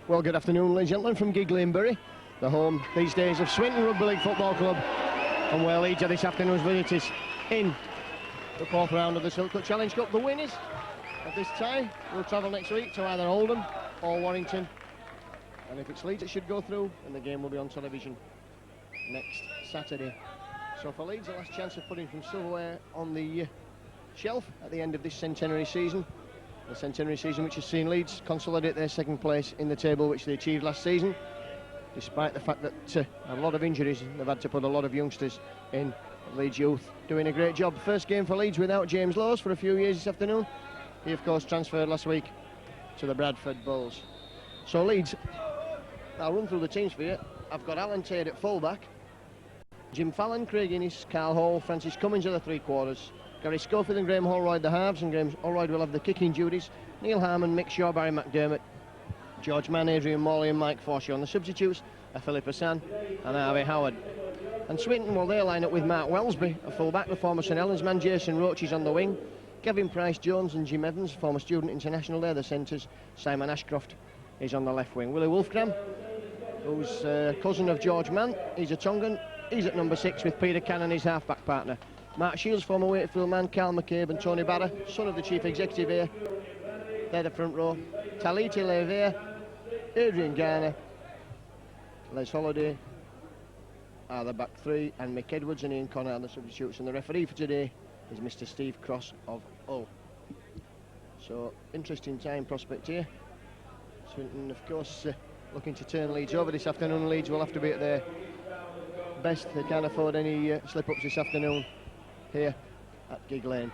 Well, good afternoon, ladies and gentlemen, from Gigg Lane, Bury, the home these days of Swinton Rugby League Football Club, and where Leeds are this afternoon's visitors in the fourth round of the Silk Challenge Cup. The winners of this tie will travel next week to either Oldham or Warrington, and if it's Leeds it should go through, and the game will be on television next Saturday. So for Leeds, the last chance of putting some silverware on the shelf at the end of this centenary season. The centenary season which has seen Leeds consolidate their second place in the table, which they achieved last season, despite the fact that a lot of injuries. They've had to put a lot of youngsters in. Leeds youth doing a great job. First game for Leeds without James Lowes for a few years this afternoon. He of course transferred last week to the Bradford Bulls. So Leeds, I'll run through the teams for you. I've got Alan Tate at fullback, Jim Fallon, Craig Innes, Carl Hall, Francis Cummins are the three quarters, Gary Schofield and Graham Holroyd the halves, and Graham Holroyd will have the kicking duties. Neil Harmon, Mick Shaw, Barry McDermott, George Mann, Adrian Morley and Mike Forshaw. On the substitutes are Philip Hassan and Harvey Howard. And Swinton, well, they'll line up with Mark Wellesby, a full-back, the former St Helens man. Jason Roach is on the wing. Kevin Price-Jones and Jim Evans, former student international, they're the centres. Simon Ashcroft is on the left wing. Willie Wolfgram, who's cousin of George Mann, he's a Tongan. He's at number 6 with Peter Cannon, his half-back partner. Mark Shields, former Wakefield man, Carl McCabe and Tony Barra, son of the chief executive here. They're the front row. Taliti Lever, Adrian Garner, Les Holiday are the back three, and Mick Edwards and Ian Connor are the substitutes. And the referee for today is Mr. Steve Cross of Hull. So, interesting time prospect here. Swinton, of course, looking to turn Leeds over this afternoon. Leeds will have to be at their best. They can't afford any slip-ups this afternoon here at Gigg Lane.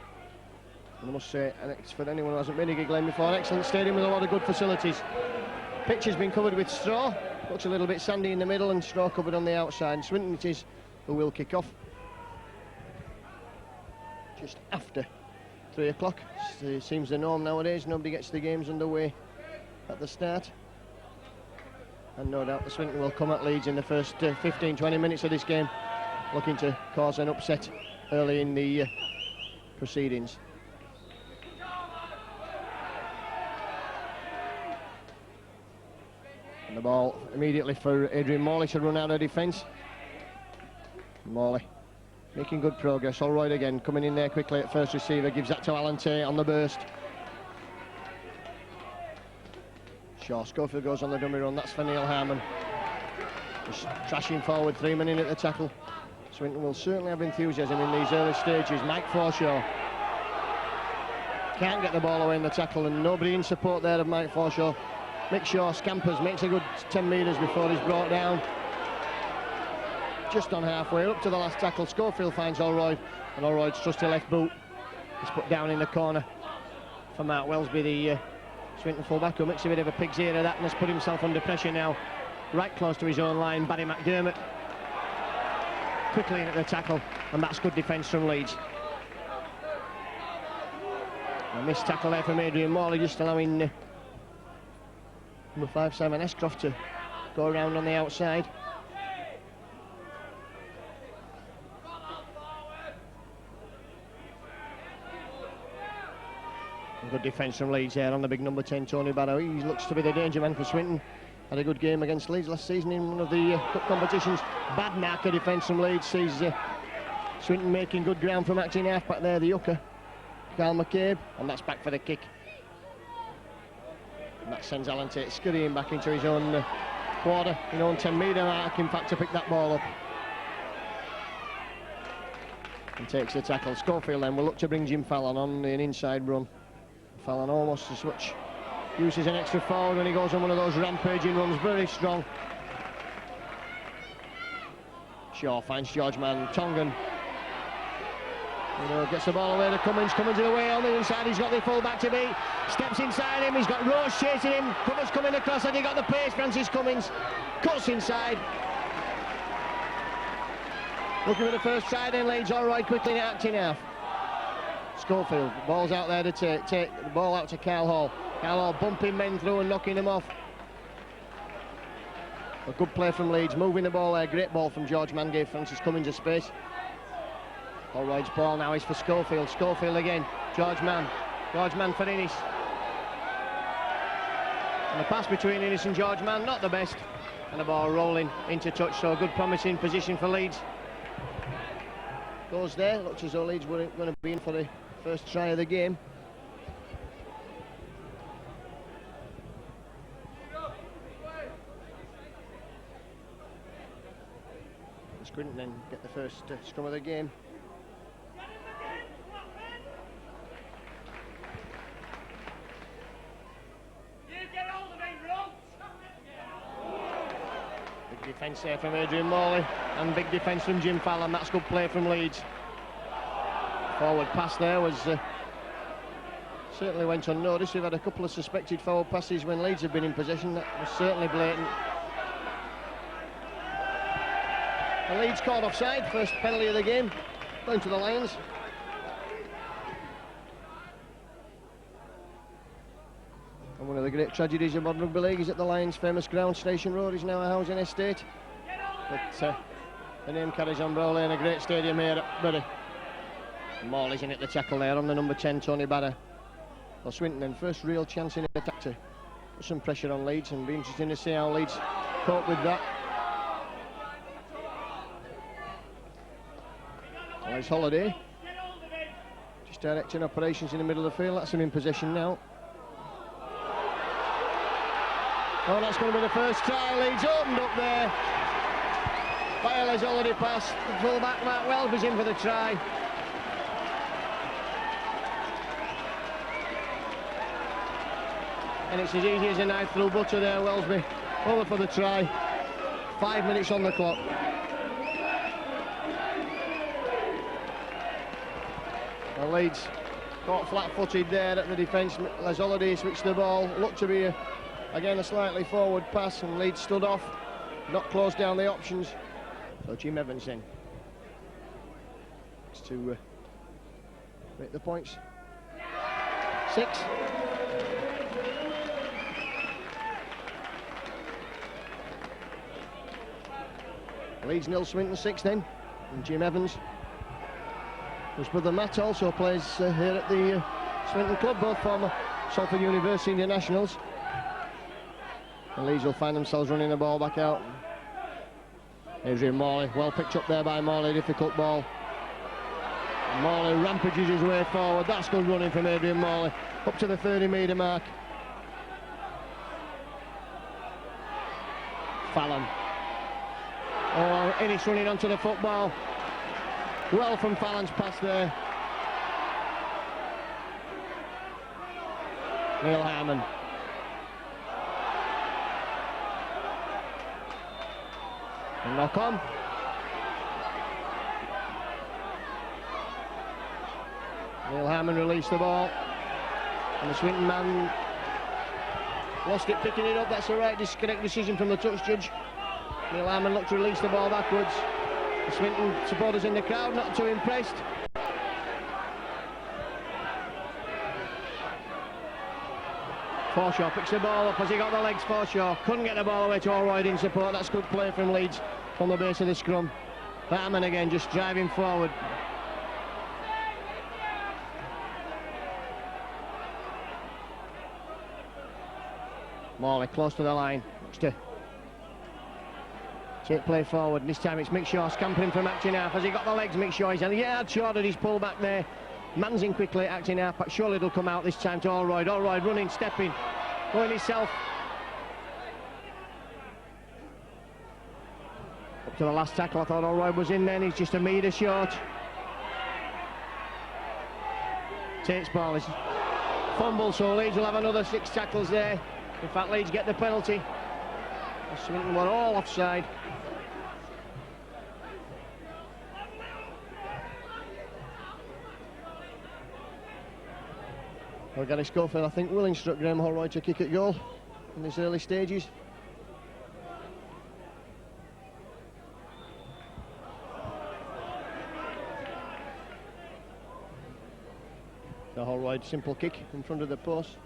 And I must say, and it's for anyone who hasn't been to Gigg Lane before, an excellent stadium with a lot of good facilities. Pitch has been covered with straw. Looks a little bit sandy in the middle and straw covered on the outside. Swinton it is who will kick off just after 3 o'clock. It seems the norm nowadays. Nobody gets the games underway at the start. And no doubt the Swinton will come at Leeds in the first 15-20 minutes of this game, looking to cause an upset early in the proceedings. And the ball immediately for Adrian Morley to run out of defence. Morley making good progress. Holroyd again coming in there quickly at first receiver, gives that to Alan Tate on the burst. Shaw, Schofield goes on the dummy run, that's for Neil Harmon. Just trashing forward, 3 men in at the tackle. Swinton will certainly have enthusiasm in these early stages. Mike Forshaw can't get the ball away in the tackle, and nobody in support there of Mike Forshaw. Mick Shaw scampers, makes a good 10 metres before he's brought down. Just on halfway, up to the last tackle. Schofield finds Holroyd, and Holroyd's trusty left boot is put down in the corner for Mark Wellesby, the Swinton fullback, who makes a bit of a pig's ear of that and has put himself under pressure now, right close to his own line. Barry McDermott quickly in at the tackle, and that's good defence from Leeds. A missed tackle there from Adrian Morley, just allowing number 5 Simon Ashcroft to go around on the outside. Good defence from Leeds here on the big number 10 Tony Barrow. He looks to be the danger man for Swinton. Had a good game against Leeds last season in one of the cup competitions. Bad marker defence from Leeds sees Swinton making good ground from acting half back there, the hooker Carl McCabe, and that's back for the kick. And that sends Alan Tate scurrying back into his own quarter, his own 10 metre mark, in fact, to pick that ball up. And takes the tackle. Schofield then will look to bring Jim Fallon on an inside run. Fallon almost as much uses an extra forward when he goes on one of those rampaging runs, very strong. Shaw finds George Mann, Tongan. Gets the ball away to Cummins, Cummins in the way on the inside, he's got the full back to beat, steps inside him, he's got Roche chasing him, Cummins coming across and he got the pace, Francis Cummins, cuts inside. Looking for the first side in Leeds, all right, quickly acting half. Schofield, ball's out there to take the ball out to Carl Hall. Carl Hall bumping men through and knocking them off. A good play from Leeds, moving the ball there, great ball from George Mann, gave Francis Cummins a space. Holroyd's ball now is for Schofield, Schofield again, George Mann for Innes. And the pass between Innes and George Mann, not the best. And the ball rolling into touch, so a good promising position for Leeds. Goes there, looks as though Leeds were going to be in for the first try of the game. And Swinton then get the first scrum of the game. Defence there from Adrian Morley, and big defence from Jim Fallon. That's good play from Leeds. Forward pass there was certainly went unnoticed. We've had a couple of suspected forward passes when Leeds have been in possession. That was certainly blatant. The Leeds called offside, first penalty of the game, going to the Lions. And one of the great tragedies of modern rugby league is that the Lions' famous ground, Station Road, is now a housing estate. But the name carries on Bowley in a great stadium here at Bury. Morley's in at the tackle there on the number 10, Tony Barra. Well, Swinton then, first real chance in attack to put some pressure on Leeds, and be interesting to see how Leeds cope with that. Well, it's Holiday. Just directing operations in the middle of the field. That's him in possession now. Oh, that's going to be the first try. Leeds opened up there. Byerly's already passed. The full-back Mark Wells was in for the try. And it's as easy as a knife through butter there, Wellesby. Over for the try. 5 minutes on the clock. And Leeds caught flat-footed there at the defence. Les Holiday switched the ball. Looked to be again a slightly forward pass, and Leeds stood off, not closed down the options. So Jim Evans in to make the points. 6. Leeds 0, Swinton 6 then, and Jim Evans, whose brother Matt also plays here at the Swinton club, both former Salford University internationals. And Leeds will find themselves running the ball back out. Adrian Morley, well picked up there by Morley, difficult ball. Morley rampages his way forward. That's good running from Adrian Morley, up to the 30-metre mark. Fallon. Oh, Innes running onto the football. Well from Fallon's pass there. Neil Harmon. And knock on. Neil Harmon released the ball, and the Swinton man lost it picking it up. That's the right correct decision from the touch judge. Neil Harmon looked to release the ball backwards. The Swinton supporters in the crowd not too impressed. Forshaw picks the ball up. Has he got the legs? Forshaw couldn't get the ball away to Allroyd in support. That's good play from Leeds from the base of the scrum. Harmon again just driving forward. Morley close to the line. Looks to take play forward. This time it's Mick Shaw scampering from acting half. Has he got the legs? Mick Shaw is a yard short of his pull back there. Man's in quickly at acting half, but surely it'll come out this time to Allroyd. Allroyd running, stepping, going himself. Up to the last tackle. I thought Allroyd was in then. He's just a metre short. Tate's ball is fumble, so Leeds will have another 6 tackles there. In fact, Leeds get the penalty. Swinton were all offside. Well, Gary Schofield, I think, will instruct Graham Allroyd to kick at goal in these early stages. The Allroyd simple kick in front of the post.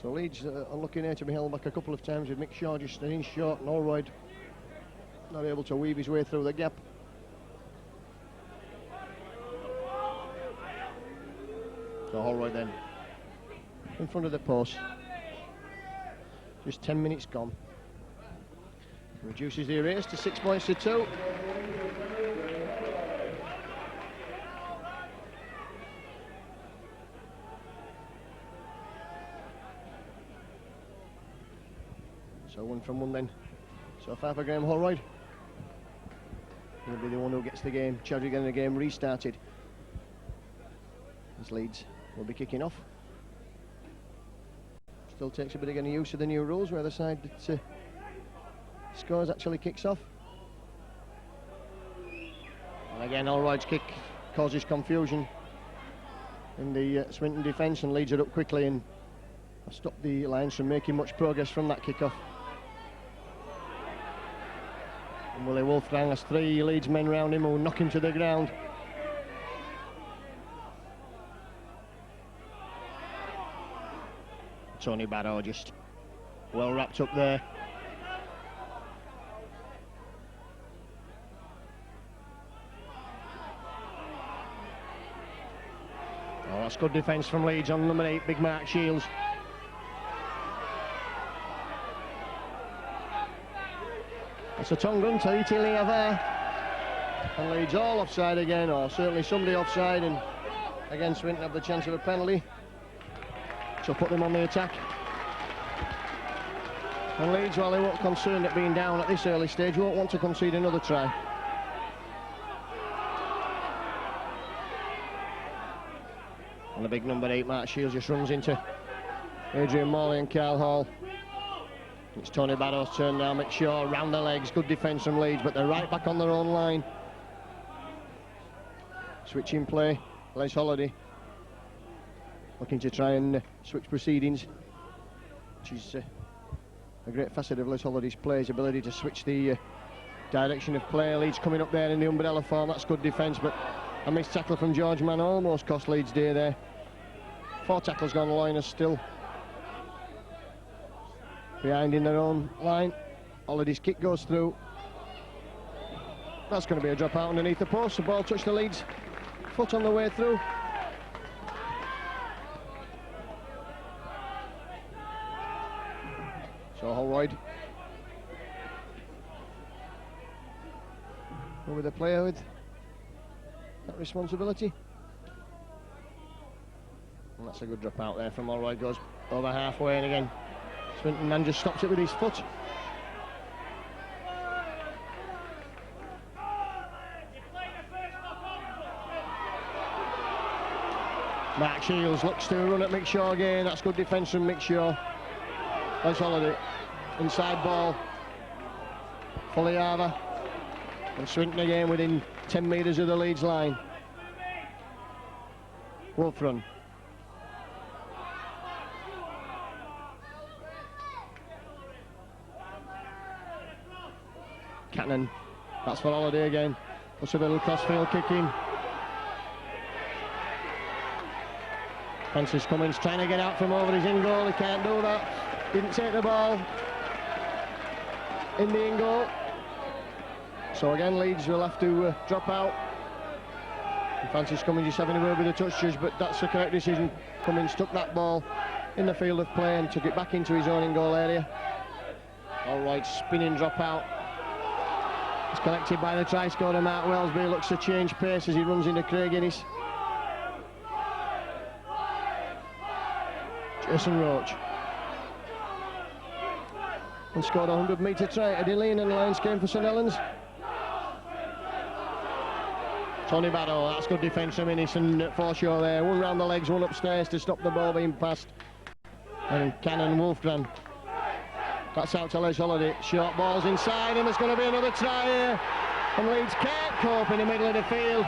So Leeds are looking here to be held back a couple of times with Mick Shaw just an inch short, and Allroyd not able to weave his way through the gap. So Holroyd then in front of the post. Just 10 minutes gone. Reduces the arrears to 6 points to 2. So 1 from 1 then. So 5 for Graham Holroyd. He'll be the one who gets the game, Chadwick getting the game restarted. As Leeds will be kicking off. Still takes a bit of getting used to the new rules where the side that scores actually kicks off. And again, Holroyd's kick causes confusion in the Swinton defence, and Leeds are up quickly and have stopped the Lions from making much progress from that kick-off. And Willie Wolfgang has 3 Leeds men round him who will knock him to the ground. Tony Barrow just well wrapped up there. Oh, that's good defence from Leeds on number 8, Big Mark Shields. It's a tongue run to Italia there. And Leeds all offside again, or certainly somebody offside, and again Swinton have the chance of a penalty. So put them on the attack. And Leeds, while they weren't concerned at being down at this early stage, won't want to concede another try. And the big number 8, Mark Shields, just runs into Adrian Morley and Carl Hall. It's Tony Barrow's turn now. McShaw round the legs. Good defence from Leeds, but they're right back on their own line. Switching play. Les Holiday looking to try and switch proceedings, which is a great facet of Les Holiday's play, his ability to switch the direction of play. Leeds coming up there in the umbrella form. That's good defence, but a missed tackle from George Mann almost cost Leeds day there. 4 tackles gone, the line is still behind in their own line. Holiday's kick goes through. That's going to be a drop out underneath the post. The ball touched the Leeds foot on the way through. So Holroyd with a player with that responsibility. And that's a good drop out there from Holroyd. Goes over halfway, and again Swinton man just stops it with his foot. Mark Shields looks to run at McShaw again. That's good defence from McShaw. Les Holiday, inside ball, Fuliava, and Swinton again within 10 metres of the Leeds line. Wolf run. Cannon, that's for Holiday again. Puts a little crossfield kick in. Francis Cummins trying to get out from over his in goal. He can't do that. Didn't take the ball in the in goal. So again, Leeds will have to drop out. And Francis Cummins is having a word with the touch judge, but that's the correct decision. Cummins took that ball in the field of play and took it back into his own in goal area. All right, spinning drop out. It's collected by the try scorer Mark Wellesby. Looks to change pace as he runs into Craig Innes. Jason Roach. And scored a 100-metre try at Edeline, and the Lions came for St Helens. Tony Barrow, that's good defence from Innes and Forshaw there. One round the legs, one upstairs to stop the ball being passed. And Cannon Wolfgram. That's out to Les Holiday. Short balls inside, and there's going to be another try here. And Leeds can't cope in the middle of the field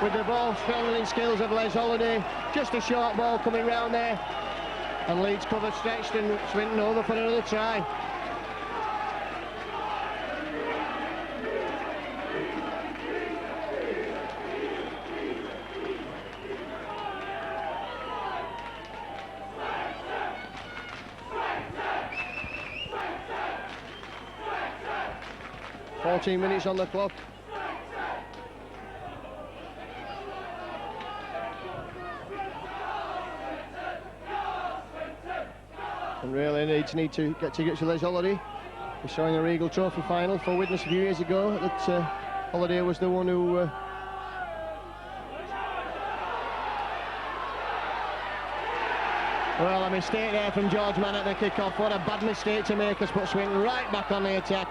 with the ball handling skills of Les Holiday. Just a short ball coming round there. And Leeds cover stretched, and Swinton over for another try. $14 minutes on the clock. And really Leeds need to get to grips with Les Holiday. We saw in the Regal Trophy final for Widnes a few years ago that Holiday was the one who well, a mistake there from George Mann at the kick-off. What a bad mistake to make us put Swinton right back on the attack.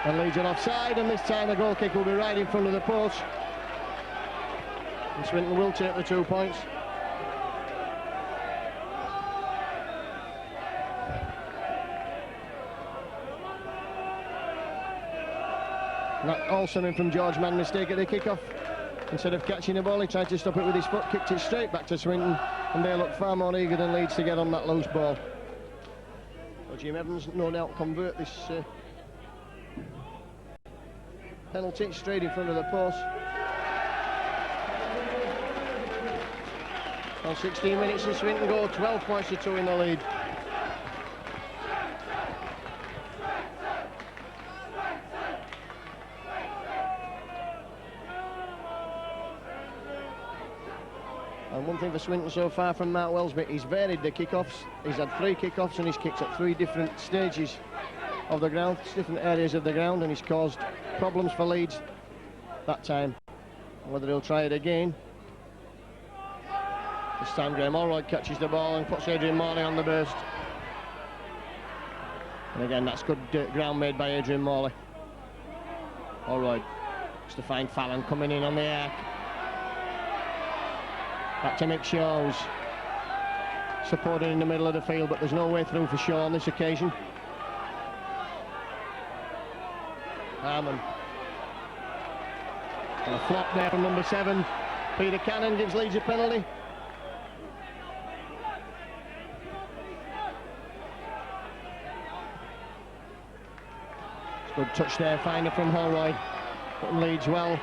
And Leeds are offside, and this time the goal kick will be right in front of the post. And Swinton will take the 2 points. And that all stemming from George Mann's mistake at the kick-off. Instead of catching the ball, he tried to stop it with his foot, kicked it straight back to Swinton, and they look far more eager than Leeds to get on that loose ball. Well, Jim Evans no doubt convert this penalty straight in front of the post. Well, 16 minutes and Swinton go, 12 points to 2 in the lead. And one thing for Swinton so far from Mark Wellsby, he's varied the kick-offs. He's had 3 kick-offs and he's kicked at 3 different stages of the ground, different areas of the ground, and he's caused problems for Leeds that time. Whether he'll try it again. This time Graham Allroyd catches the ball and puts Adrian Morley on the burst. And again, that's good ground made by Adrian Morley. Allroyd just to find Fallon coming in on the arc. Back to Mick Shaw's supported in the middle of the field, but there's no way through for Shaw on this occasion. Harmon. And a flop there from number 7. Peter Cannon gives Leeds a penalty. Good touch there, finder from Holroyd. Putting Leeds well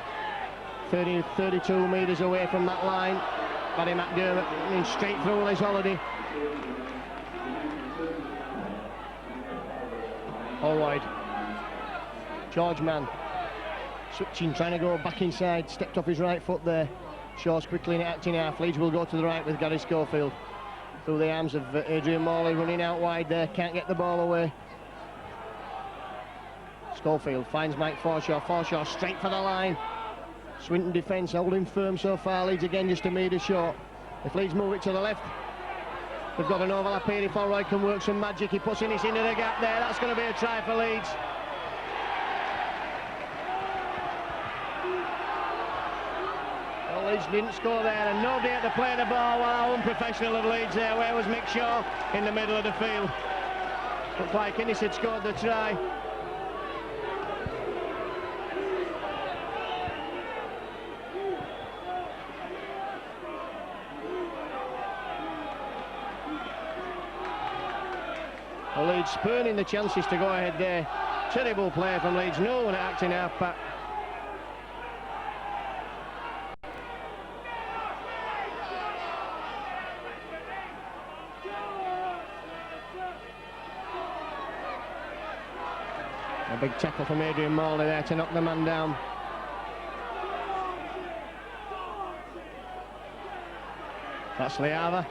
32 metres away from that line. Barry McDermott in straight through Les Holiday. Holroyd. George Mann. Switching, trying to go back inside. Stepped off his right foot there. Shaw's quickly in acting half. Leeds will go to the right with Gary Schofield. Through the arms of Adrian Morley, running out wide there. Can't get the ball away. Schofield finds Mike Forshaw. Forshaw straight for the line. Swinton defence holding firm so far. Leeds again just a metre short. If Leeds move it to the left, they've got an overlap here. If Allroyd can work some magic, he puts in his into the gap there. That's going to be a try for Leeds. Well, Leeds didn't score there, and nobody had to play the ball. Wow, unprofessional of Leeds there. Where was Mick Shaw? In the middle of the field. Looked like Innes had scored the try. Leeds spurning the chances to go ahead there. Terrible play from Leeds, no one acting half back. A big tackle from Adrian Morley there to knock the man down. That's Leava.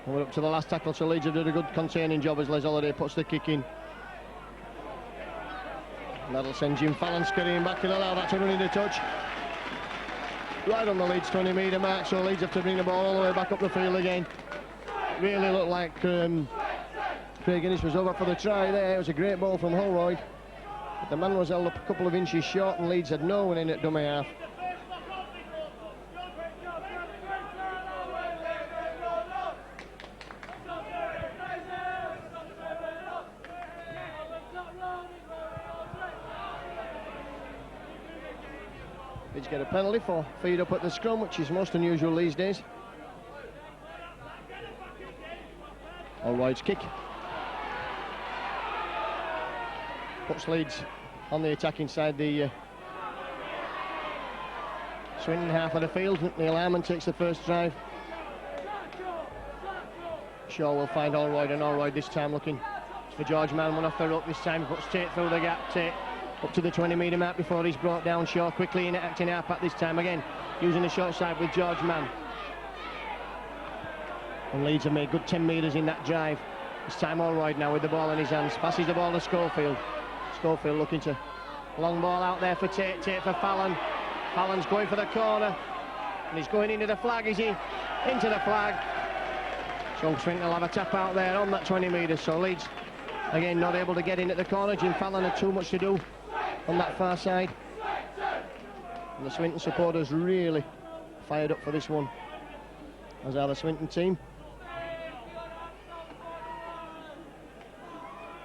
And we're up to the last tackle, so Leeds have done a good containing job as Les Holiday puts the kick in. And that'll send Jim Fallon scurrying back and allow that to run into touch. Right on the Leeds 20-metre mark, so Leeds have to bring the ball all the way back up the field again. Really looked like Craig Innes was over for the try there. It was a great ball from Holroyd. But the man was held up a couple of inches short and Leeds had no one in at dummy half. Leeds get a penalty for feed up at the scrum, which is most unusual these days. Allroyd's kick. Puts Leeds on the attack inside the Swinton half of the field. Neil Harmon takes the first drive. Shaw will find Allroyd, and Allroyd this time looking for George Mann. One off the rope this time, puts Tate through the gap. Tate up to the 20-metre mark before he's brought down. Shaw quickly in acting half back this time again, using the short side with George Mann. And Leeds have made good 10 metres in that drive. This time Allroyd now with the ball in his hands. Passes the ball to Schofield. Schofield looking to... Long ball out there for Tate. Tate for Fallon. Fallon's going for the corner. And he's going into the flag, is he? Into the flag. So Swinton will have a tap out there on that 20 metres. So Leeds, again, not able to get in at the corner. Jim Fallon had too much to do on that far side. And the Swinton supporters really fired up for this one, as are the Swinton team.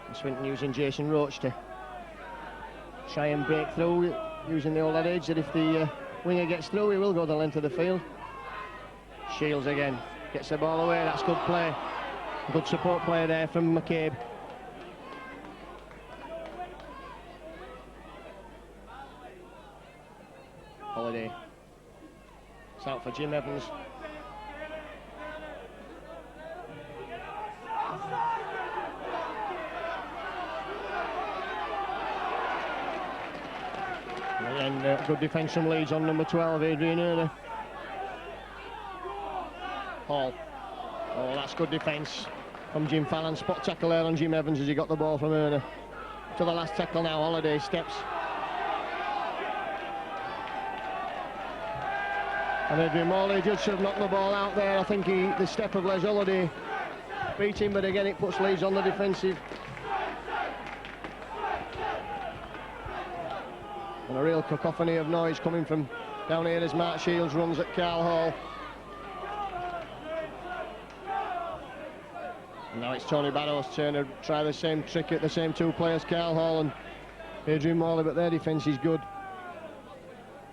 And Swinton using Jason Roach to try and break through, using the old adage that if the winger gets through, he will go the length of the field. Shields again, gets the ball away, that's good play. Good support play there from McCabe. Holiday. It's out for Jim Evans. And good defence from Leeds on number 12, Adrian Erner. Hall. Oh, that's good defence from Jim Fallon. Spot tackle there on Jim Evans as he got the ball from Erner. To the last tackle now, Holiday steps. And Adrian Morley just should have knocked the ball out there. I think the step of Les Holiday beat him, but again it puts Leeds on the defensive. And a real cacophony of noise coming from down here as Mark Shields runs at Carl Hall. And now it's Tony Barrow's turn to try the same trick at the same two players, Carl Hall and Adrian Morley, but their defence is good.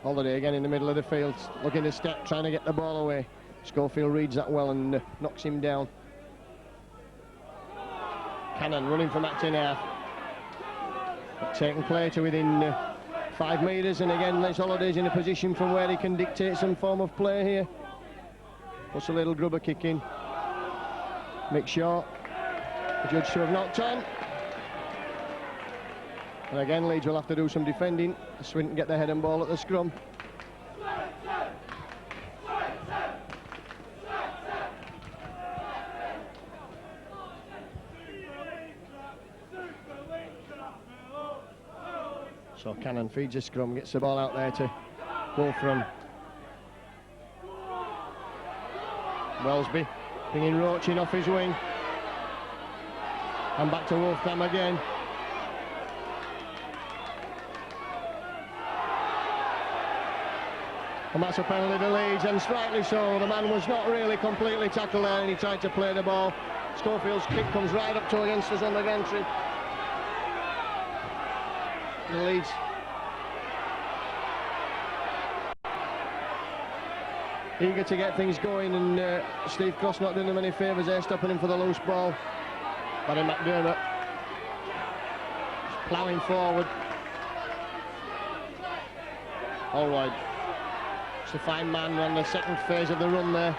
Holiday again in the middle of the field, looking to step, trying to get the ball away. Schofield reads that well and knocks him down. Cannon running from acting half. Taking play to within 5 metres, and again Les Holiday's in a position from where he can dictate some form of play here. Puts a little grubber kick in. Mick Shaw, the judge to have knocked on. And again Leeds will have to do some defending. Swinton get the head and ball at the scrum. So Cannon feeds a scrum, gets the ball out there to Wolfram. Wellesby bringing Roach in off his wing. And back to Wolfram again. And that's a penalty to Leeds, and rightly so. The man was not really completely tackled there and he tried to play the ball. Schofield's kick comes right up to against us on the gantry. And Leeds eager to get things going, and Steve Cross not doing him any favours there, stopping him for the loose ball. Barry McDermott ploughing forward. All right. It's a fine man on the second phase of the run there.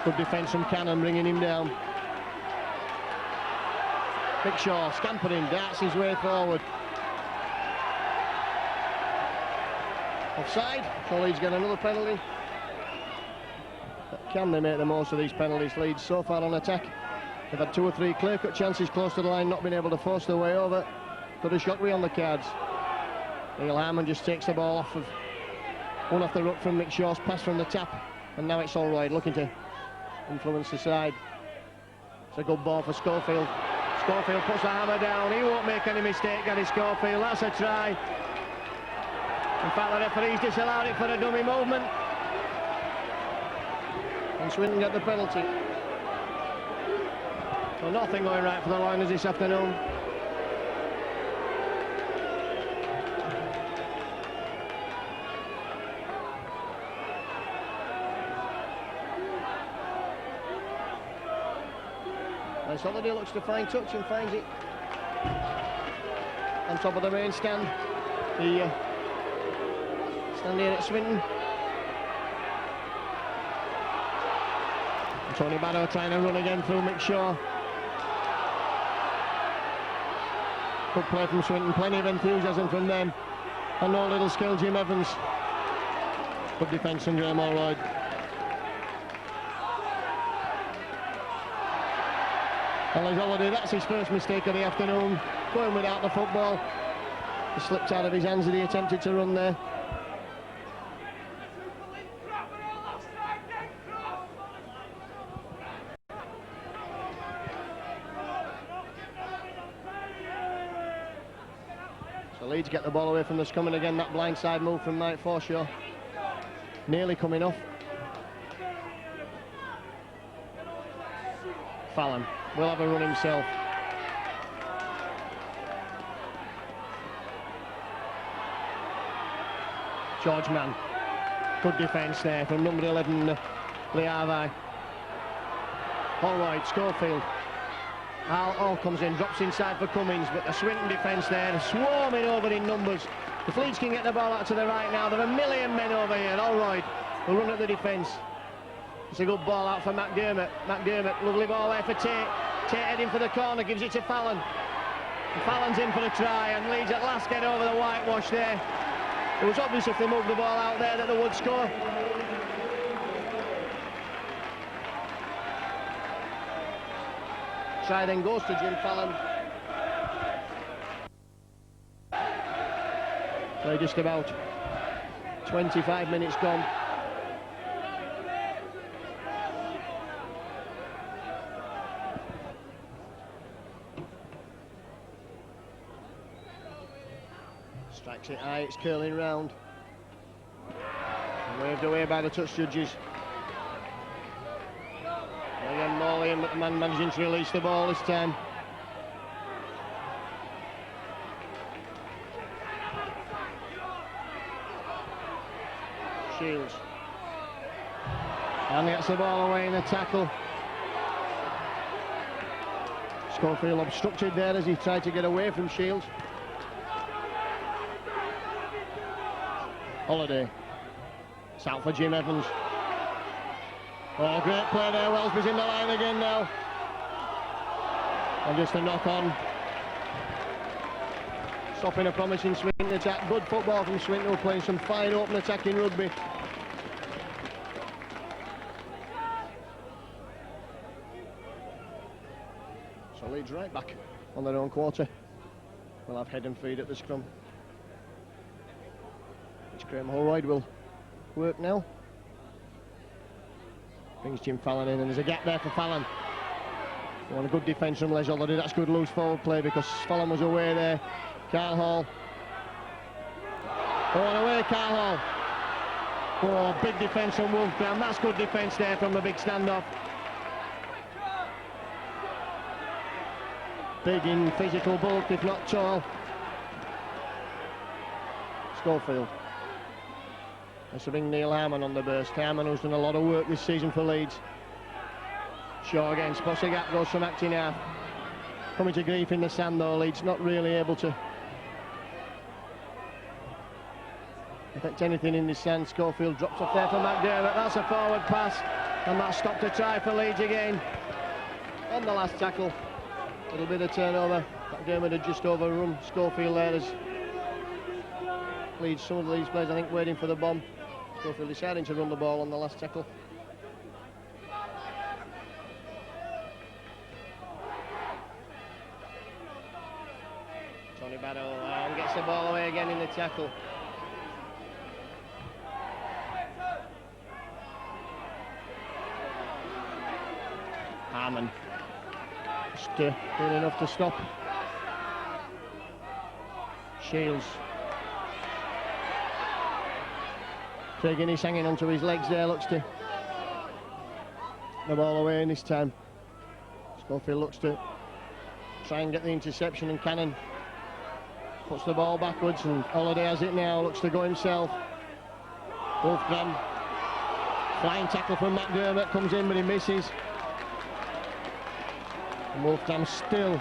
Good defence from Cannon, bringing him down. Mick Shaw scampering, darts his way forward. Offside, so Leeds get another penalty. But can they make the most of these penalties? Leeds so far on attack. They've had 2 or 3 clear-cut chances close to the line, not been able to force their way over. Got a Shockley on the cards. Neil Harmon just takes the ball off of one off the ruck from Mick Shaw's pass from the tap, and now it's Allroyd looking to influence the side. It's a good ball for Schofield. Schofield puts the hammer down. He won't make any mistake, Gary Schofield. That's a try. In fact, the referee's disallowed it for a dummy movement. And Swinton get the penalty. So nothing going right for the Liners this afternoon. Les Holiday looks to find touch and finds it on top of the main stand. The stand here at Swinton. And Tony Barrow trying to run again through Mick Shaw. Good play from Swinton, plenty of enthusiasm from them. And no little skill, Jim Evans. Good defence from Graham Allroyd. Well, he's already, that's his first mistake of the afternoon, going without the football. He slipped out of his hands as he attempted to run there. So Leeds get the ball away from the scum, and again that blindside move from Mike Forshaw. Nearly coming off. Fallon will have a run himself. George Mann. Good defence there from number 11, Liavi. All right, Schofield. All comes in, drops inside for Cummins, but the Swinton defence there, swarming over in numbers. If Leeds can get the ball out to the right now, there are a million men over here. All right, will run at the defence. It's a good ball out for McDermott. McDermott, lovely ball there for Tate. Tate heading for the corner, gives it to Fallon. And Fallon's in for the try, and Leeds at last get over the whitewash there. It was obvious if they moved the ball out there that they would score. Try then goes to Jim Fallon. So just about 25 minutes gone. Strikes it high, it's curling round. Waved away by the touch judges. Again, Morley, but the man managing to release the ball this time. Shields. And gets the ball away in a tackle. Schofield obstructed there as he tried to get away from Shields. Holiday. It's out for Jim Evans. Oh, great play there. Wellsby's in the line again now. And just a knock on. Stopping a promising Swinton attack. Good football from Swinton, playing some fine open attacking rugby. So Leeds right back on their own quarter. We'll have head and feed at the scrum. Which Graham Holroyd will work now. Brings Jim Fallon in, and there's a gap there for Fallon. Want a good defence from Les Holiday. That's good loose forward play because Fallon was away there. Carl Hall. Oh, and away Carl Hall. Oh, big defence from Wolfgram. That's good defence there from the big standoff. Big in physical bulk, if not tall. Schofield. That's to bring Neil Harman on the burst. Harman, who's done a lot of work this season for Leeds. Shaw again, spots a gap, goes from acting half. Coming to grief in the sand though, Leeds not really able to affect anything in the sand. Schofield drops off there for McDermott. That's a forward pass, and that stopped a try for Leeds again. On the last tackle, a little bit of turnover. McDermott had just overrun Schofield there as Leeds, some of the Leeds players I think waiting for the bomb. Schofield deciding to run the ball on the last tackle. Tony Battle gets the ball away again in the tackle. Harman just doing enough to stop Shields. Craig Innes hanging onto his legs there, looks to the ball away in this time. Schofield looks to try and get the interception, and Cannon puts the ball backwards, and Holiday has it now, looks to go himself. Wolfgram, flying tackle from McDermott, comes in but he misses. And Wolfgram still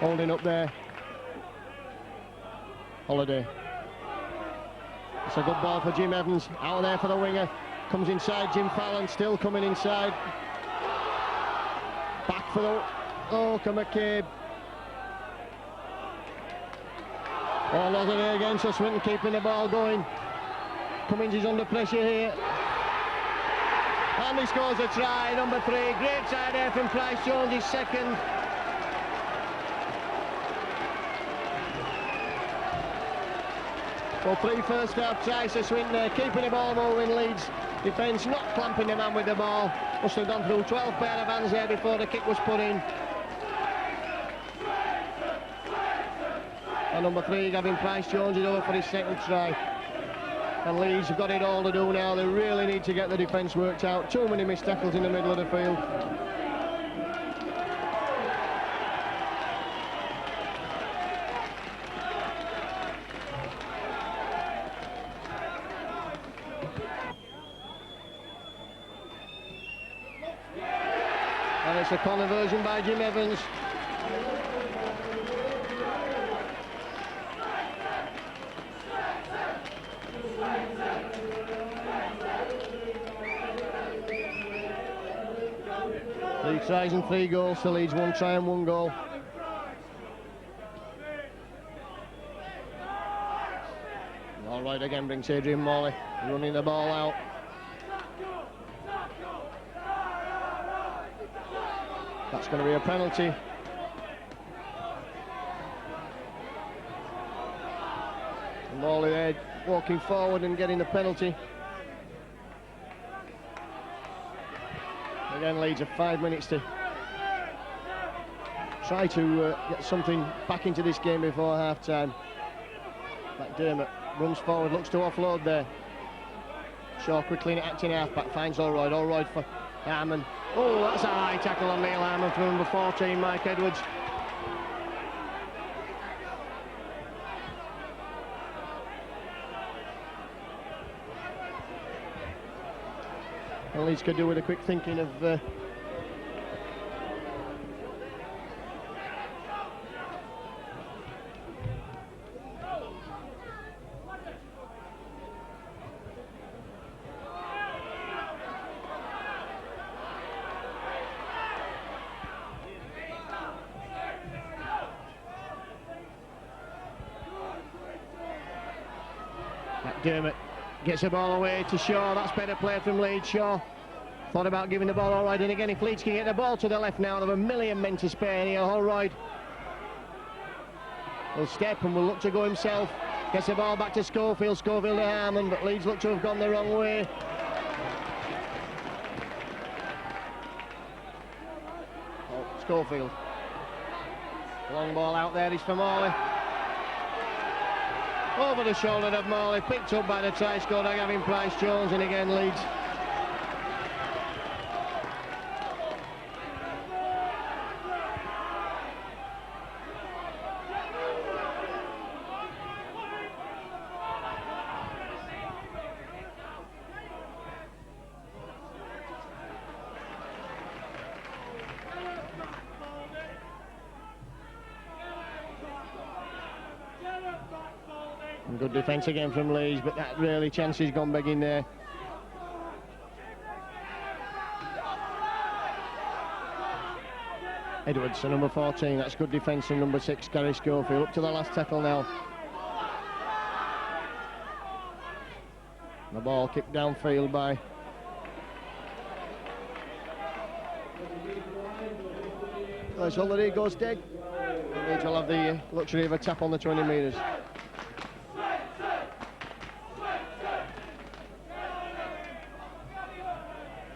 holding up there. Holiday. It's a good ball for Jim Evans, out there for the winger. Comes inside, Jim Fallon still coming inside. Back for the... Oh, McCabe. All over there again, so Swinton keeping the ball going. Cummins is under pressure here. And he scores a try, number 3. Great try there from Price Jones, his second. Well, 3 first half tries to Swinton, keeping the ball moving. Leeds defence not clamping the man with the ball. Must have gone through 12 pair of hands there before the kick was put in. And number 3 Gavin Price Jones is over for his second try. And Leeds have got it all to do now. They really need to get the defence worked out. Too many missed tackles in the middle of the field. And it's a corner version by Jim Evans. Three tries and 3 goals, so Leeds 1 try and 1 goal. All right, again brings Adrian Morley, running the ball out. That's going to be a penalty. And Morley there walking forward and getting the penalty. Again, Leeds have 5 minutes to try to get something back into this game before half-time. McDermott runs forward, looks to offload there. Shaw quickly acting half-back, finds Allroyd. Allroyd for Harmon. Oh, that's a high tackle on Neil Harmon from number 14, Mike Edwards. Well, Leeds could do with a quick thinking of McDermott gets the ball away to Shaw. That's better play from Leeds. Shaw thought about giving the ball Allroyd, and again, if Leeds can get the ball to the left now, they've a million men to spare here. Allroyd will step and will look to go himself. Gets the ball back to Schofield. Schofield to Harmon, but Leeds look to have gone the wrong way. Oh, Schofield. Long ball out there is for Morley. Over the shoulder of Morley, picked up by the try scorer Gavin Price Jones, and again Leeds. Good defence again from Leeds, but that really chance has gone begging there. Edwards, number 14, that's good defence from number 6, Gary Schofield. Up to the last tackle now. The ball kicked downfield by As Holiday goes dead. Leeds will have the luxury of a tap on the 20 metres.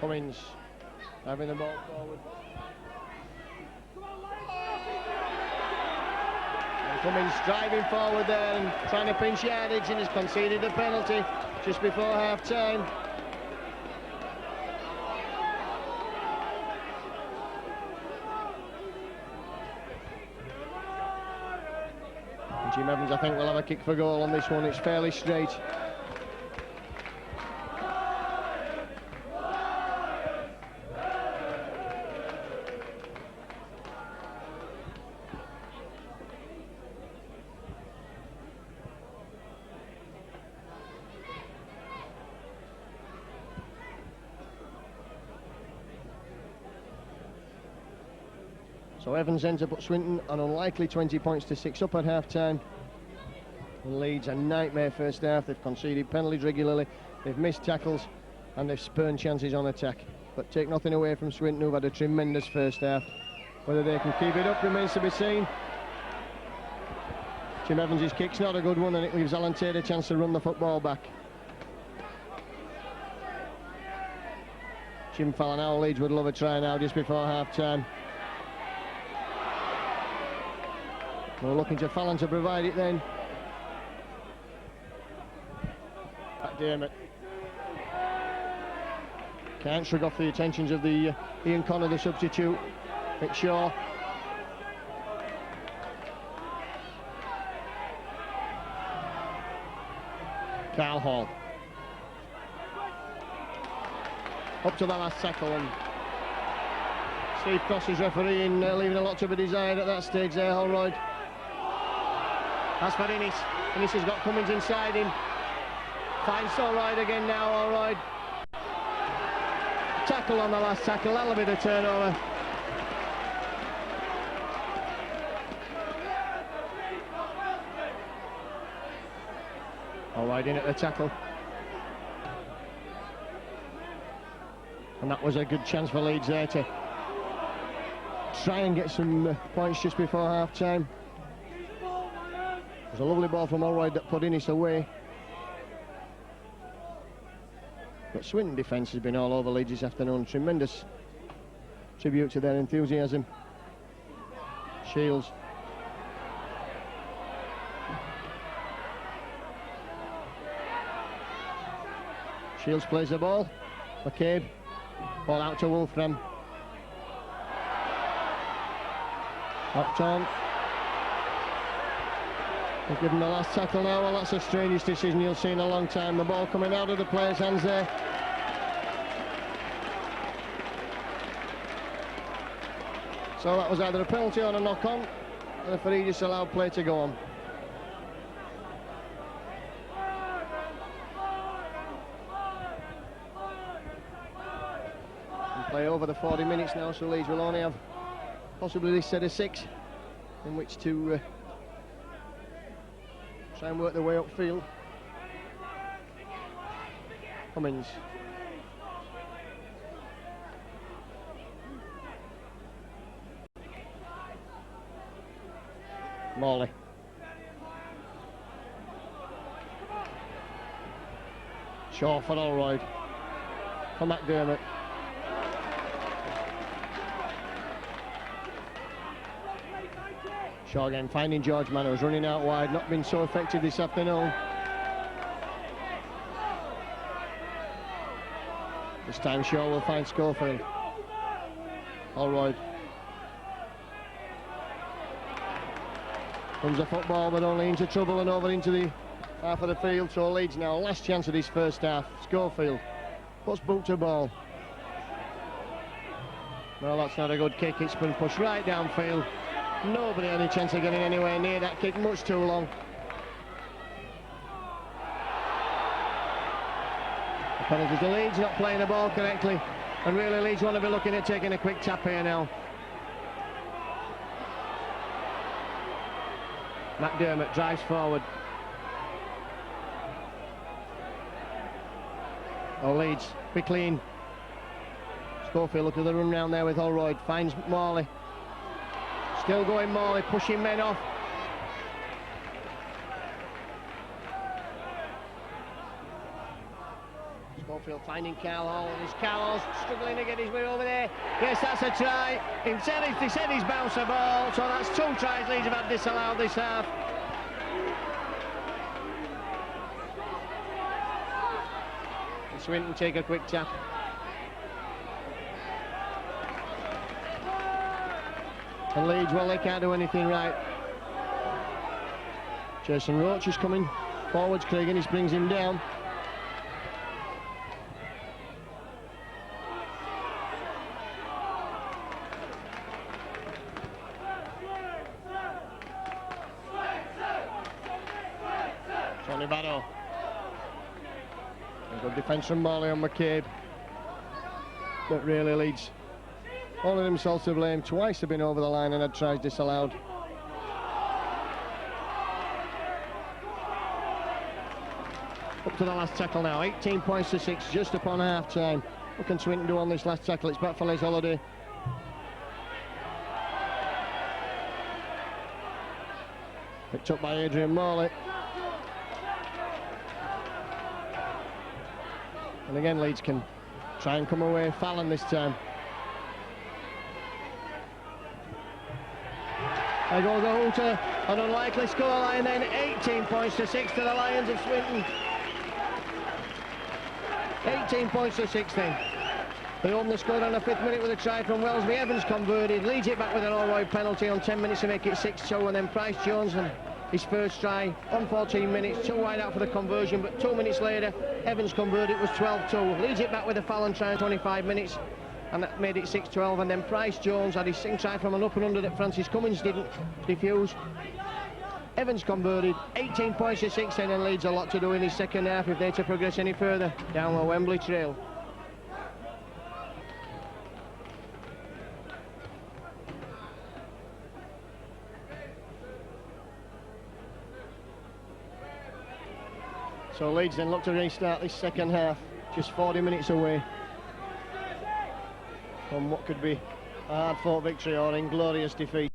Cummins having the ball forward. And Cummins driving forward there and trying to pinch yardage, and has conceded a penalty just before half-time. Jim Evans, I think, will have a kick for goal on this one. It's fairly straight. So Evans ends up at Swinton, an unlikely 20 points to 6 up at half-time. Leeds a nightmare first half. They've conceded penalties regularly. They've missed tackles. and they've spurned chances on attack. But take nothing away from Swinton, who've had a tremendous first half. Whether they can keep it up remains to be seen. Jim Evans' kick's not a good one, and it leaves Alan Tate a chance to run the football back. Jim Fallon, our Leeds would love a try now just before half-time. We're looking to Fallon to provide it then. McDermott can't shrug off the attentions of the Ian Connor, the substitute. McShaw. Carl Hall. Up to the last tackle, and Steve Cross is refereeing, leaving a lot to be desired at that stage there, Holroyd. That's for Innes. Innes has got Cummins inside him. Finds Holroyd again now, Holroyd. Tackle on the last tackle, that'll be the turnover. Holroyd in at the tackle. And that was a good chance for Leeds there to try and get some points just before half-time. It was a lovely ball from Holroyd that put Innes away. But Swinton defence has been all over Leeds this afternoon. Tremendous tribute to their enthusiasm. Shields. Shields plays the ball. McCabe. Ball out to Wolfram. Upton. They've given the last tackle now. Well, that's the strangest decision you'll see in a long time. The ball coming out of the player's hands there. So that was either a penalty or a knock-on. And the referee just allowed play to go on. Play over the 40 minutes now, so Leeds will only have possibly this set of 6 in which to try and work their way upfield. Cummins. Morley. Shaw for Holroyd. For McDermott. Shaw again finding George Mann, who's running out wide, not been so effective this afternoon. This time Shaw will find Schofield. Holroyd. Comes the football, but only into trouble and over into the half of the field. So Leeds now, last chance of this first half. Schofield puts boot to ball. Well, that's not a good kick. It's been pushed right downfield. Nobody had any chance of getting anywhere near that kick, much too long. The penalty to Leeds, not playing the ball correctly. And really Leeds want to be looking at taking a quick tap here now. McDermott drives forward. Oh, Leeds, quickly in. Schofield, look at the run round there with Holroyd, finds Morley. Still going Morley, pushing men off. Schofield finding Carl Hall, and it's Carl Hall struggling to get his way over there. Yes, that's a try. He said he's bounced the ball, so that's 2 tries Leeds have had disallowed this half. And Swinton take a quick tap. And Leeds, well, they can't do anything right. Jason Roach is coming forwards. Craig Innes brings him down. Johnny Barrow. Good defence from Morley on McCabe. But really Leeds only themselves to blame. Twice have been over the line and had tries disallowed. Up to the last tackle now, 18 points to 6, just upon half-time. What can Swinton do on this last tackle? It's back for Les Holiday. Picked up by Adrian Morley. And again, Leeds can try and come away Fallon this time. There goes the hooter, an unlikely scoreline then, 18 points to 6 to the Lions of Swinton. 18 points to 6 then. They opened the score on the 5th minute with a try from Wellesby. Evans converted, leads it back with an Allroyd penalty on 10 minutes to make it 6-2, and then Price Jones and his first try on 14 minutes, too wide out for the conversion, but 2 minutes later Evans converted, it was 12-2. Leads it back with a Fallon try in 25 minutes, and that made it 6-12, and then Price Jones had his sing try from an up and under that Francis Cummins didn't defuse. Evans converted, 18 points to 6 then, and Leeds a lot to do in his second half if they're to progress any further down the Wembley trail. So Leeds then look to restart this second half, just 40 minutes away from what could be a hard-fought victory or inglorious defeat.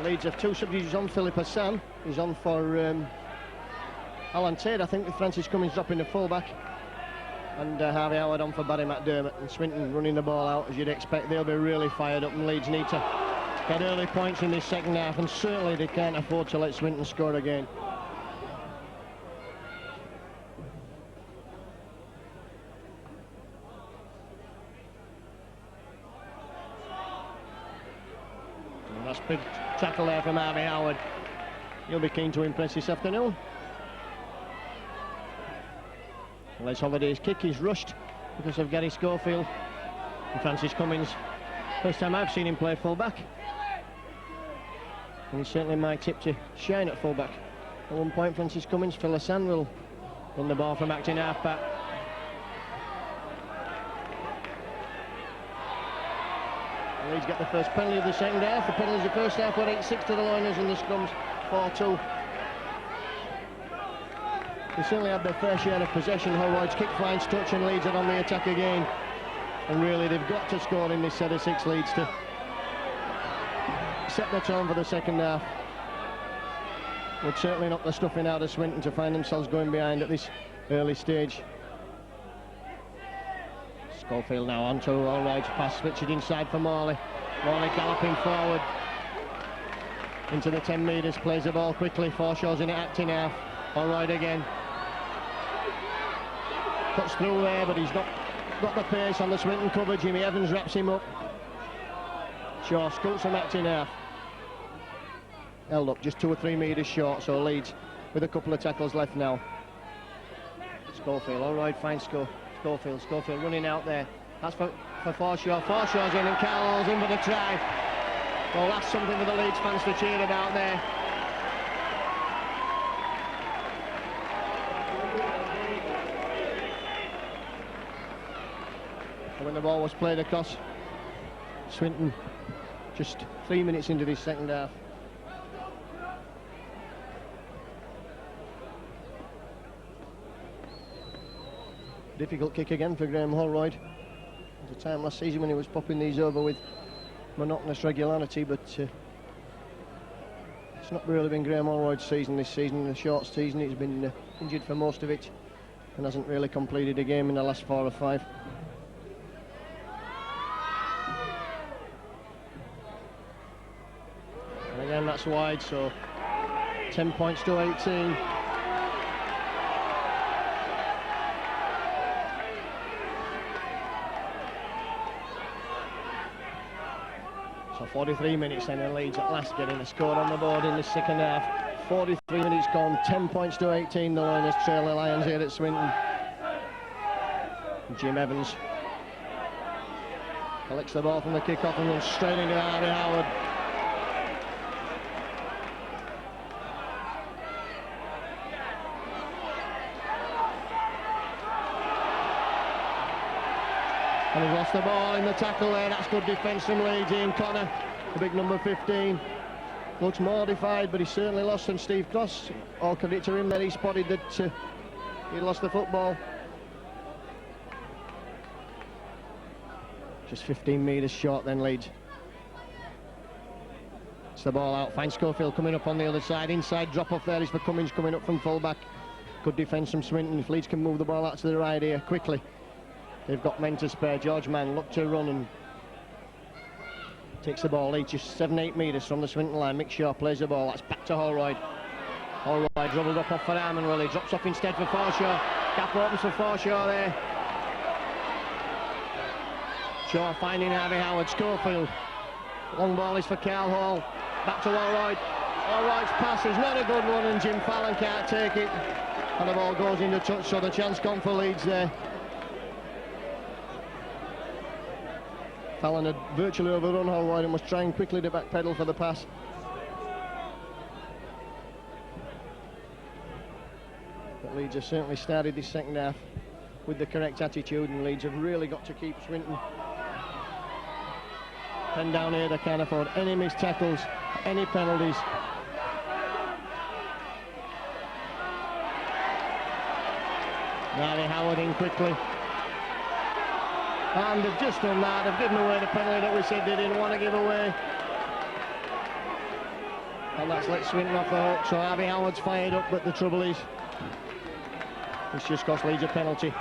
Leeds have 2 substitutes on. Philip Hassan is on for Alan Tate, I think, with Francis Cummins dropping the full-back. And Harvey Howard on for Barry McDermott, and Swinton running the ball out as you'd expect. They'll be really fired up, and Leeds need to get early points in this second half, and certainly they can't afford to let Swinton score again. And that's big tackle there from Harvey Howard. He'll be keen to impress this afternoon. Les Holiday's kick is rushed because of Gary Schofield and Francis Cummins. First time I've seen him play full-back. And he's certainly my tip to shine at full-back. At one point, Francis Cummins, Phil Hassan will run the ball from acting half-back. Leeds get the first penalty of the second half. The penalties of the first half were 8-6 to the Liners, and the scrums 4-2. They certainly had their fair share of possession. Holroyd's kick finds touch, and Leeds are on the attack again. And really, they've got to score in this set of 6 Leeds to set the tone for the second half. Would certainly knock the stuffing out of Swinton to find themselves going behind at this early stage. Schofield now onto Holroyd's pass, switched inside for Morley. Morley galloping forward into the 10 metres, plays the ball quickly. Forshaw's in it, acting half. Holroyd again. Cuts through there, but he's not got the pace on the Swinton cover. Jimmy Evans wraps him up. Shaw scoots from acting half. Held up just 2 or 3 metres short, so Leeds with a couple of tackles left now. Schofield, Holroyd finds Schofield running out there. That's for Forshaw. Forshaw's in, and Carroll's in for the try. Well, that's something for the Leeds fans to cheer about there. When the ball was played across, Swinton just 3 minutes into this second half. Difficult kick again for Graham Holroyd. At a time last season when he was popping these over with monotonous regularity, but it's not really been Graham Holroyd's season this season. A short season, he's been injured for most of it and hasn't really completed a game in the last 4 or 5. And again, that's wide, so 10 points to 18. So 43 minutes then, and Leeds at last getting a score on the board in the second half. 43 minutes gone, 10 points to 18. The Liners trail the Lions here at Swinton. Jim Evans collects the ball from the kick-off and runs straight into Harvey Howard. And he's lost the ball in the tackle there. That's good defence from Leeds. Ian Connor, the big number 15. Looks mortified, but he's certainly lost. And Steve Cross, all credit to him that he spotted that he lost the football. Just 15 metres short then, Leeds. It's the ball out. Finds Schofield coming up on the other side. Inside drop off there is for Cummins coming up from full back. Good defence from Swinton. If Leeds can move the ball out to the right here quickly, they've got men to spare. George Mann looked to run and takes the ball. Leeds just 7-8 metres from the Swinton line. Mick Shaw plays the ball. That's back to Holroyd. Holroyd dribbled up off for Arman. Well, he drops off instead for Forshaw. Gap opens for Forshaw there. Shaw finding Harvey Howard. Schofield. Long ball is for Carl Hall. Back to Holroyd. Holroyd's pass is not a good one and Jim Fallon can't take it. And the ball goes into touch, so the chance gone for Leeds there. Fallon had virtually overrun Holroyd and was trying quickly to backpedal for the pass. But Leeds have certainly started this second half with the correct attitude, and Leeds have really got to keep Swinton. And down here they can't afford any missed tackles, any penalties. Harvey Howard in quickly. And they've just done that. They've given away the penalty that we said they didn't want to give away. And that's let Swinton off the hook. So Harvey Howard's fired up, but the trouble is, it's just cost Leeds a penalty.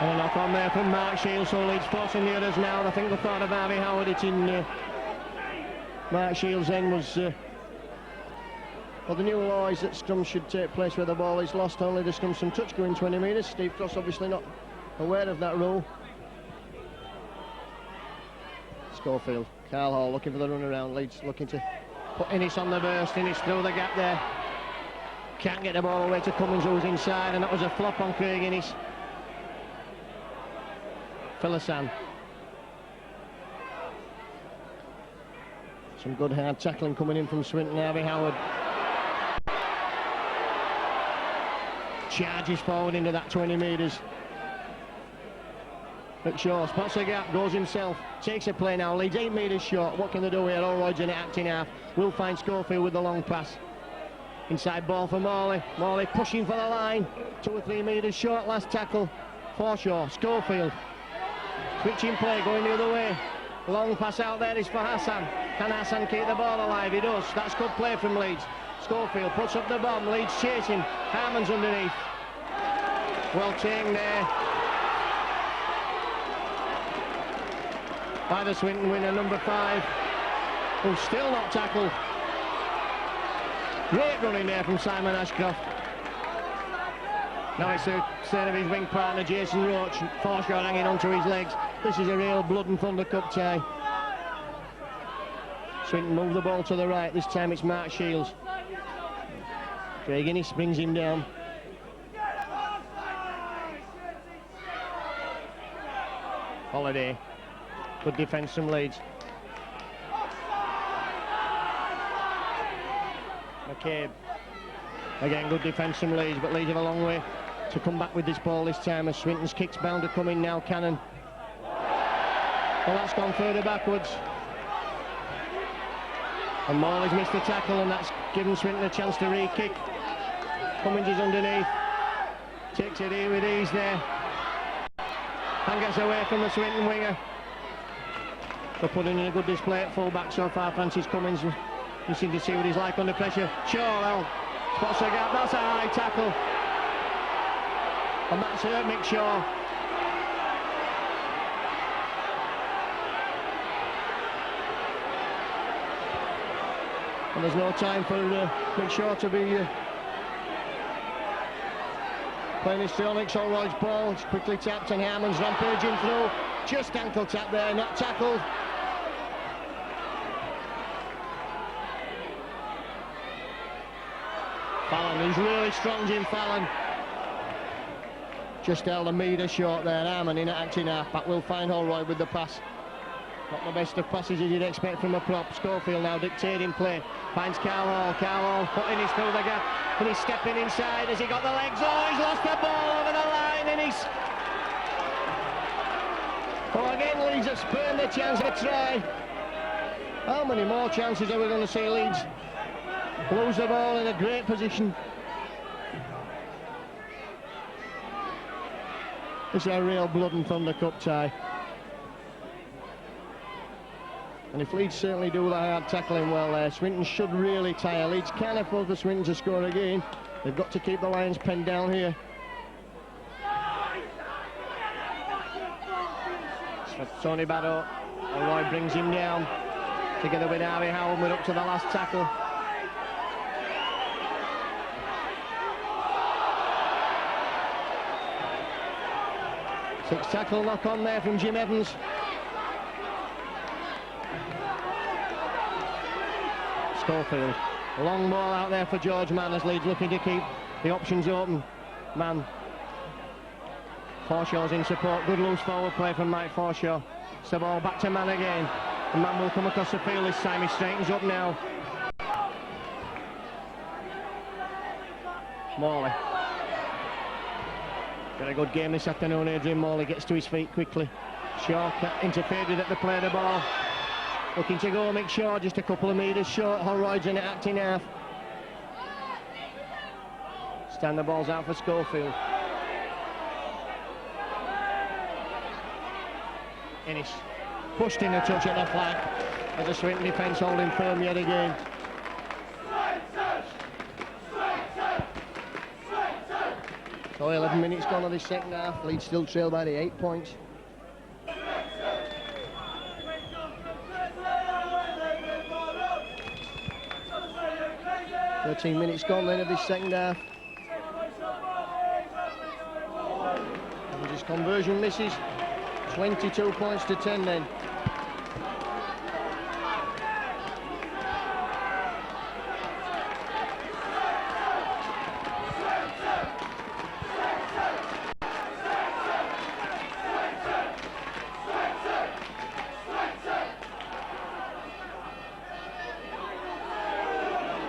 And a knock on there from Mark Shields, so Leeds forcing the others now. I think the thought of Harvey Howard hitting Mark Shields then was... well, the new law is that scrum should take place where the ball is lost, only the scrum some touch going 20 metres. Steve Cross obviously not aware of that rule. Schofield, Carl Hall looking for the run around. Leeds looking to put Innes on the burst. Innes through the gap there. Can't get the ball away to Cummins, who's inside, and that was a flop on Craig Innes. Philisan. Some good hard tackling coming in from Swinton. Harvey Howard charges forward into that 20 metres. McShaw spots a gap, goes himself, takes a play now. Leeds 8 metres short. What can they do here? Holroyd's in it, acting half. Will find Schofield with the long pass. Inside ball for Morley. Morley pushing for the line. 2 or 3 metres short. Last tackle. Forshaw. Schofield. Switching play, going the other way. Long pass out there is for Hassan. Can Hassan keep the ball alive? He does. That's good play from Leeds. Schofield puts up the bomb. Leeds chasing. Harman's underneath. Well taken there by the Swinton winner, number 5, who's still not tackled. Great running there from Simon Ashcroft. Now it's the turn of his wing partner, Jason Roach. Forshaw hanging onto his legs. This is a real blood and thunder cup tie. Swinton move the ball to the right. This time it's Mark Shields. Craig Innes brings him down. Holiday. Good defence from Leeds. McCabe. Again, good defence from Leeds, but Leeds have a long way to come back with this ball this time, as Swinton's kick's bound to come in now. Cannon. Well, that's gone further backwards. And Morley's missed the tackle, and that's given Swinton a chance to re-kick. Cummins is underneath. Takes it here with ease there. And gets away from the Swinton winger. They're putting in a good display at full-back so far, Francis Cummins. You seem to see what he's like under pressure. Shaw spots a gap. That's a high tackle. And that's hurt Mick Shaw. And there's no time for Mick Shaw to be playing his through. Alex Holroyd's ball. It's quickly tapped and Harman's rampaging through. Just ankle tap there, not tackled. Fallon, he's really strong, Jim Fallon. Just held a metre short there, Arman in acting half back. Will find Holroyd with the pass. Not the best of passes as you'd expect from a prop. Schofield now dictating play. Finds Carl Hall putting his through the gap. And he's stepping inside. Has he got the legs? Oh, he's lost the ball over the line and he's... Oh, again, Leeds have spurned the chance of a try. How many more chances are we going to see Leeds lose the ball in a great position? It's a real blood and thunder cup tie. And if Leeds certainly do the hard tackling well there, Swinton should really tire. Leeds can't afford for Swinton to score again. They've got to keep the Lions penned down here. Tony Baddow, Roy brings him down. Together with Harvey Howard, we're up to the last tackle. Six tackle knock on there from Jim Evans. Schofield, a long ball out there for George Mann as Leeds looking to keep the options open. Mann. Forshaw's in support, good loose forward play from Mike Forshaw. It's the ball back to Mann again. And Mann will come across the field this time, he straightens up now. Morley. Got a good game this afternoon, Adrian Morley gets to his feet quickly. Shaw interfered with at the play of the ball. Looking to go, Mick Shaw just a couple of metres short. Holroyd's in it, acting half. Stand the balls out for Schofield. Innes pushed in a touch at the flag as the Swinton defence holding firm yet again. So 11 minutes gone of this second half. Leeds still trail by the 8 points. "13 minutes gone then of this second half. And his conversion misses. 22 points to 10 then.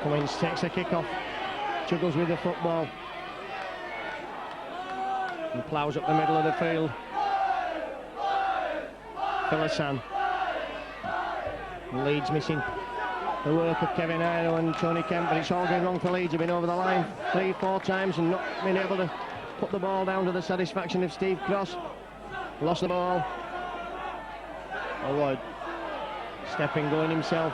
Cummins takes a kick off, juggles with the football and ploughs up the middle of the field. Philisan. Leeds missing the work of Kevin Iro and Tony Kemp, but it's all going wrong for Leeds. They've been over the line 3-4 times and not been able to put the ball down to the satisfaction of Steve Cross. Lost the ball. Holroyd stepping, going himself.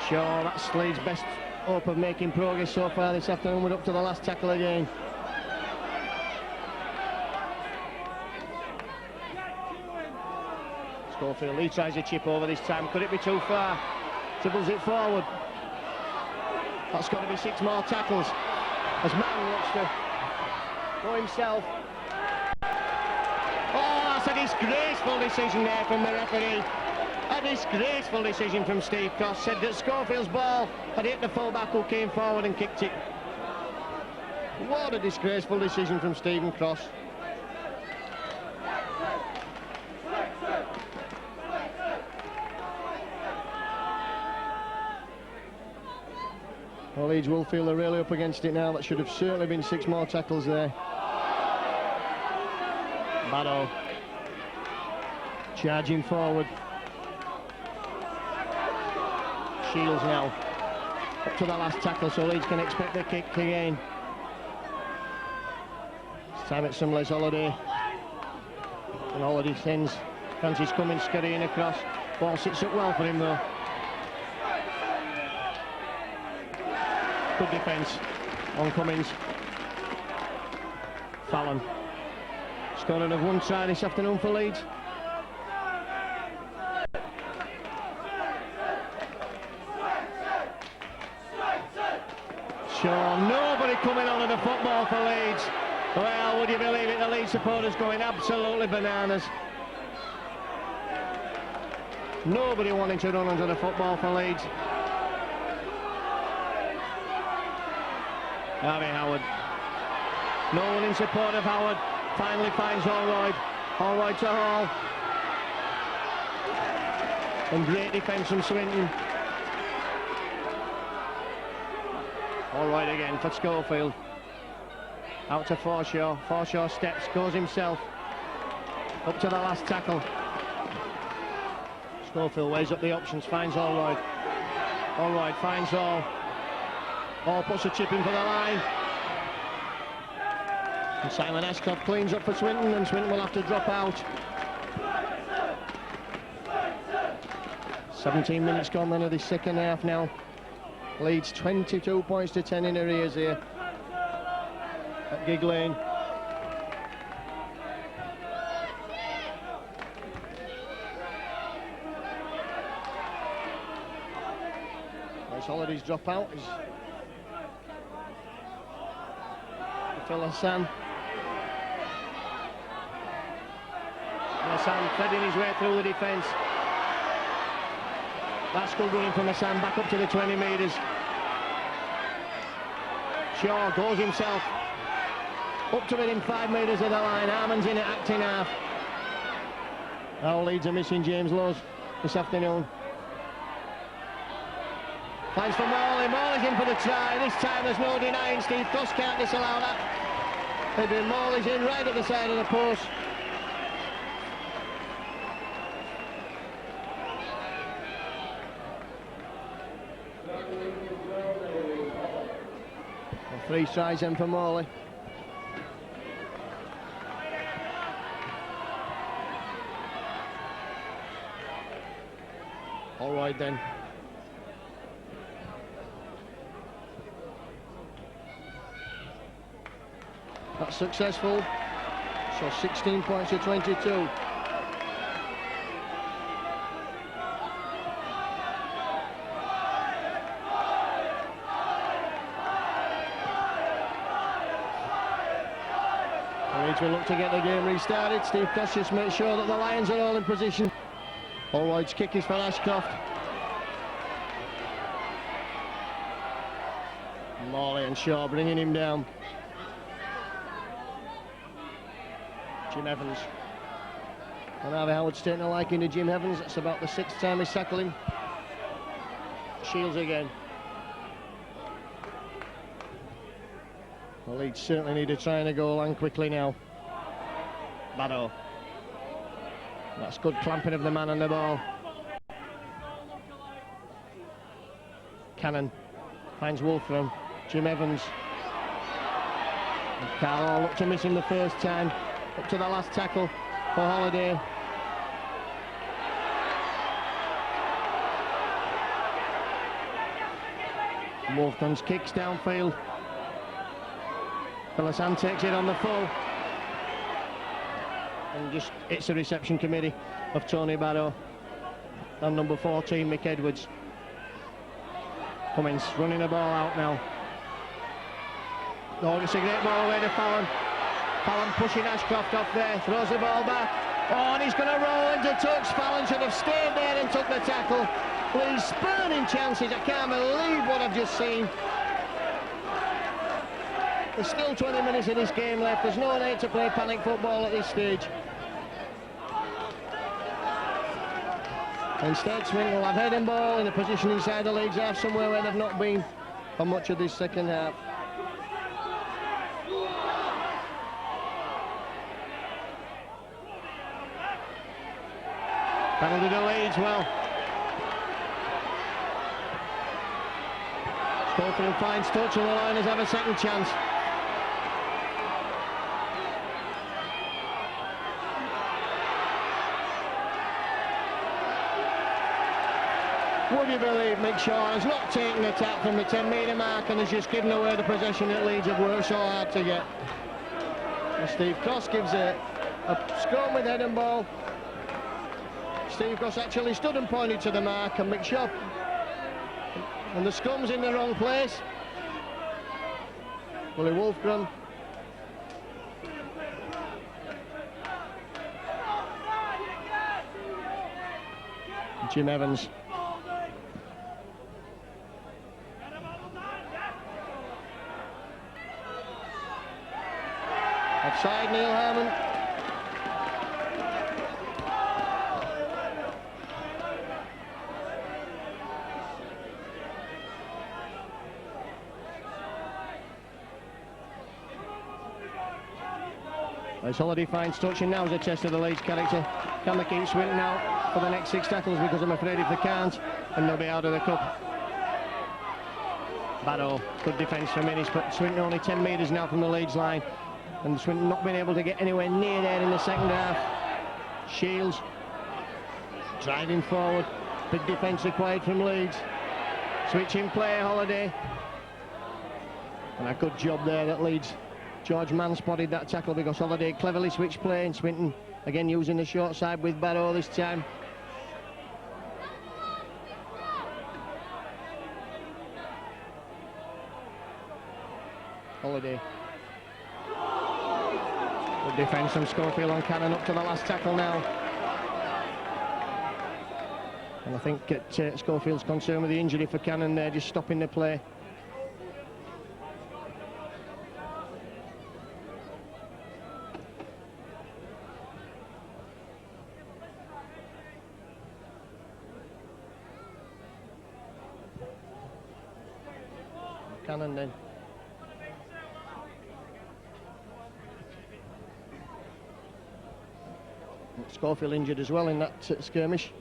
Shaw, that's Leeds' best hope of making progress so far this afternoon. We're up to the last tackle again. Schofield, he tries a chip over this time. Could it be too far? Dribbles it forward. That's got to be 6 more tackles as Mann looks to go himself. Oh, that's a disgraceful decision there from the referee. A disgraceful decision from Steve Cross. Said that Schofield's ball had hit the full-back who came forward and kicked it. What a disgraceful decision from Stephen Cross. Well, Leeds will feel they're really up against it now. That should have certainly been 6 more tackles there. Baddow charging forward. Shields now up to the last tackle, so Leeds can expect the kick again. This time it's some Les Holiday. And Holiday sends Francis Cummins scurrying across. Ball sits up well for him though. Good defence on Cummins. Fallon. Scoring of 1 try this afternoon for Leeds. Sure, nobody coming onto the football for Leeds. Well, would you believe it, the Leeds supporters going absolutely bananas. Nobody wanting to run onto the football for Leeds. Harvey Howard. No one in support of Howard. Finally finds Allroyd. Allroyd to Hall. And great defence from Swinton. Allroyd again for Schofield. Out to Forshaw. Forshaw steps, goes himself. Up to the last tackle. Schofield weighs up the options, finds Allroyd. Allroyd finds Hall. Hall puts a chip in for the line. And Simon Ashcroft cleans up for Swinton, and Swinton will have to drop out. 17 minutes gone then of the second half now. Leeds 22 points to 10 in arrears here at Gigg Lane. As Holiday's drop out is Phil Hassan. Hassan threading his way through the defence. That's good running from Hassan back up to the 20 metres. Shaw goes himself up to within 5 metres of the line. Harmon's in at acting half. Now Leeds are missing James Lowes this afternoon. Finds for Morley. Morley's in for the try. This time there's no denying Steve Cross can't disallow that. Adrian Morley's in right at the side of the post. And 3 tries in for Morley. All right then. That's successful. So 16 points to 22. Leeds will look to get the game restarted. Steve Cross just makes sure that the Lions are all in position. Allroyd's kick is for Ashcroft. Morley and Shaw bringing him down. Jim Evans. And Harvey Howard's taking a liking to Jim Evans. That's about the 6th time he's tackled him. Shields again. The Leeds certainly need to try and a goal line quickly now. Baddow. That's good clamping of the man on the ball. Cannon finds Wolfram. Jim Evans. And Carl looked to miss him the first time. Up to the last tackle for Holiday. Wolfgang's kicks downfield. Hassan takes it on the full. And just hits the reception committee of Tony Baddow. And number 14, Mick Edwards. Cummins running the ball out now. Oh, it's a great ball away to Fallon. Fallon pushing Ashcroft off there, throws the ball back. Oh, and he's going to roll into touch. Fallon should have stayed there and took the tackle. Leeds spurning chances. I can't believe what I've just seen. There's still 20 minutes of this game left. There's no need to play panic football at this stage. Instead, Swinton will have head and ball in a position inside the Leeds half, somewhere where they've not been for much of this second half. Penalty to Leeds, well. Schofield finds touch and the Lions have a second chance. Would you believe Mick Shaw has not taken the tap from the 10-metre mark and has just given away the possession that Leeds have worked so hard to get. And Steve Cross gives a scrum with head and ball. Steve Cross actually stood and pointed to the mark, and Mick Shaw, and the scrum's in the wrong place. Willie Wolfgram. Jim Evans. Offside, Neil Harmon. As Holiday finds touch, and now's a test of the Leeds character. Can they keep Swinton out for the next 6 tackles? Because I'm afraid if they can't, then they'll be out of the cup. Barrow, good defence from Innis, but Swinton only 10 metres now from the Leeds line. And Swinton not being able to get anywhere near there in the second half. Shields driving forward. Big defence required from Leeds. Switching play, Holiday. And a good job there at Leeds. George Mann spotted that tackle because Holiday cleverly switched play, and Swinton again using the short side with Barrow this time. Holiday. Good defence from Schofield on Cannon up to the last tackle now. And I think Schofield's concerned with the injury for Cannon there, just stopping the play. Cannon then. Schofield injured as well in that skirmish.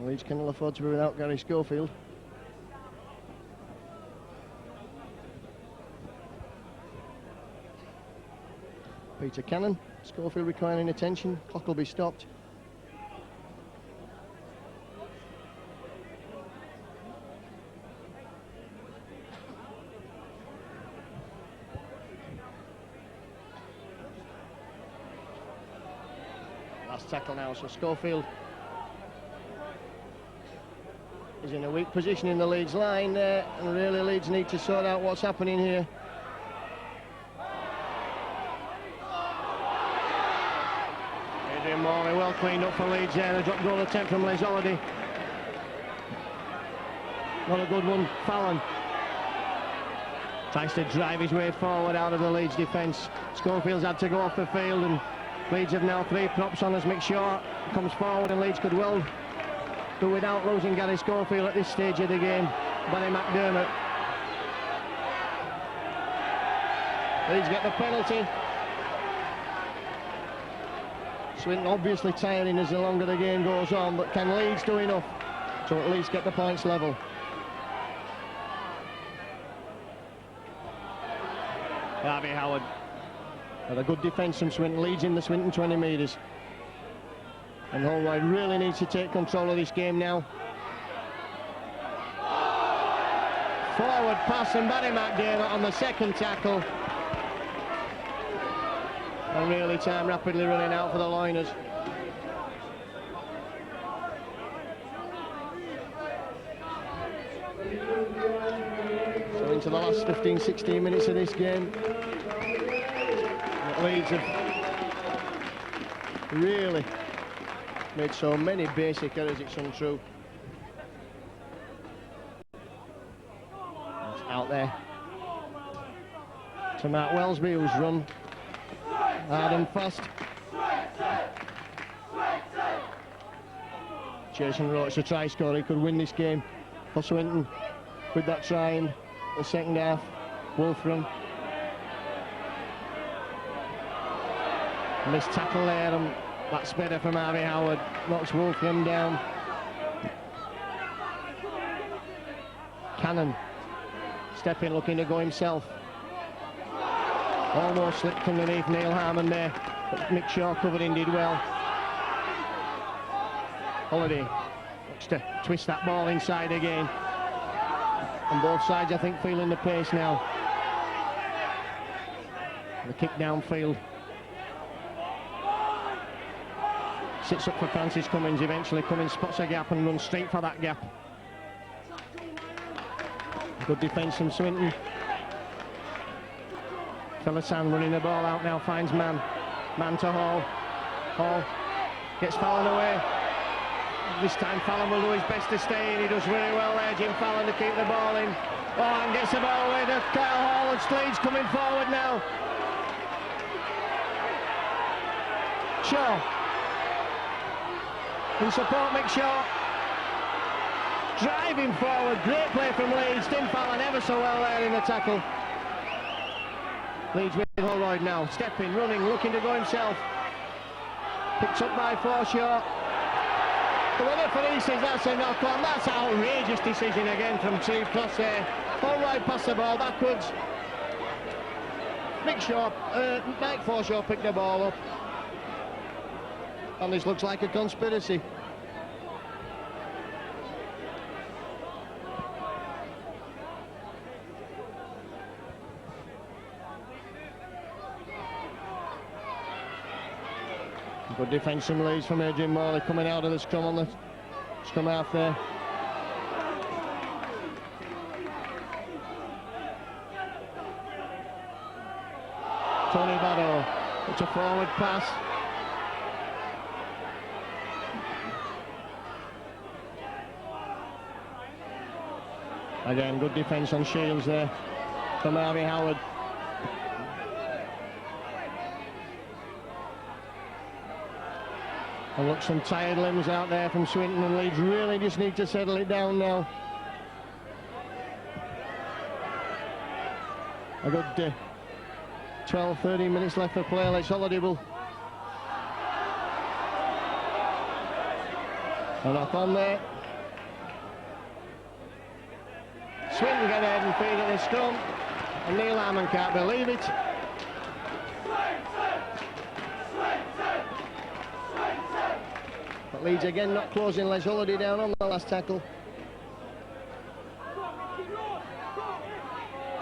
Leeds cannot afford to be without Gary Schofield. Peter Cannon, Schofield requiring attention, clock will be stopped. Last tackle now, so Schofield is in a weak position in the Leeds line there, and really Leeds need to sort out what's happening here. Adrian Morley well cleaned up for Leeds there, a drop goal attempt from Les Holiday. Not a good one, Fallon tries to drive his way forward out of the Leeds defence. Schofield's had to go off the field, and Leeds have now 3 props on as Mick Shaw comes forward, and Leeds could well do without losing Gary Schofield at this stage of the game. Barry McDermott. Leeds get the penalty. Swinton obviously tiring as the longer the game goes on, but can Leeds do enough to at least get the points level? Harvey Howard. But a good defence from Swinton, Leeds in the Swinton 20 metres. And Holroyd really needs to take control of this game now. Forward pass and Barry McDermott on the second tackle. And really time rapidly running out for the Loiners. So into the last 15-16 minutes of this game. Leeds have really made so many basic errors, it's untrue. It's out there to Mark Wellesby, who's run hard and fast. Jason Roach, a try scorer, he could win this game for Swinton with that try in the second half. Wolfram. Missed tackle there, and that's better from Harvey Howard. Knocks Wolfram down. Cannon stepping, looking to go himself. Almost slipped underneath Neil Harmon there, but Mick Shaw covered in, did well. Holiday looks to twist that ball inside again. And both sides, I think, feeling the pace now. The kick downfield. Sits up for Francis Cummins, eventually Cummins spots a gap and runs straight for that gap. Good defence from Swinton. Philisan running the ball out now, finds Mann. Mann to Hall. Hall gets Fallon away. This time Fallon will do his best to stay in. He does really well there, Jim Fallon, to keep the ball in. Oh, and gets the ball away to Kyle Hall, and Leeds coming forward now. Shaw. In support, McShaw. Driving forward, great play from Leeds. Tim Fallon ever so well there in the tackle. Leeds with Holroyd now, stepping, running, looking to go himself. Picked up by Forshaw. The referee says that's a knock-on. That's an outrageous decision again from Steve Cross there. Holroyd passed the ball backwards. Mike Forshaw picked the ball up. And this looks like a conspiracy. Good defence from Leeds from Adrian Morley coming out of the scrum on the scrum half there. Tony Baddow, it's a forward pass. Again, good defence on Shields there from Harvey Howard. And look, some tired limbs out there from Swinton, and Leeds really just need to settle it down now. A good 12-13 minutes left for play. Let's holiday will. A knock on there. Swinton get ahead and feed at the scrum, and Neil Harmon can't believe it. But Leeds again not closing Les Holiday down on the last tackle.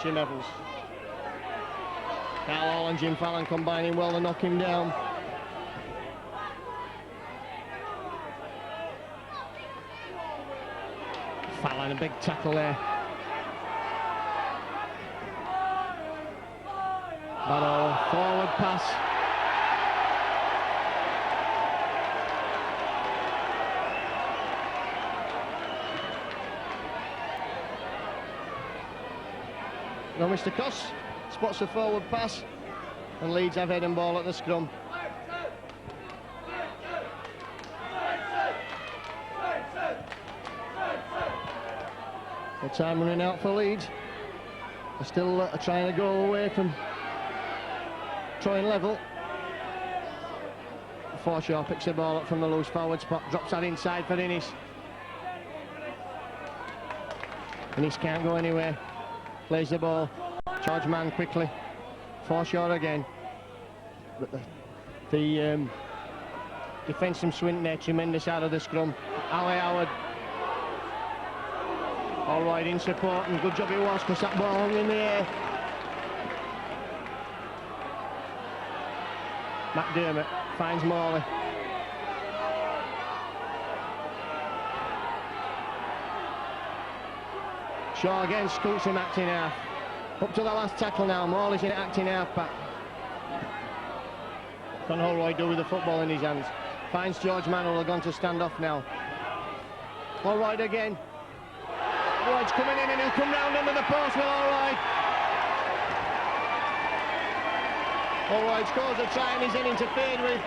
Jim Evans. Carl Hall and Jim Fallon combining well to knock him down. Fallon, a big tackle there. Baddow, forward pass. No, Mr. Coss spots a forward pass, and Leeds have head and ball at the scrum. The time running out for Leeds. They're still trying to go away from throwing level. Forshaw picks the ball up from the loose forward spot, drops that inside for Innes. Innes can't go anywhere. Plays the ball, charge man quickly. Forshaw again. But the defence from Swinton there, tremendous out of the scrum. Ali Howard. All right, in support, and good job it was, because that ball hung in the air. McDermott finds Morley. Shaw again scoots him acting half. Up to the last tackle now. Morley's in acting half back. Can Holroyd do with the football in his hands? Finds George Mann, who are going to stand off now. Holroyd again. Holroyd's coming in, and he'll come round under the post with Holroyd. Holroyd scores a try and he's in interfered with.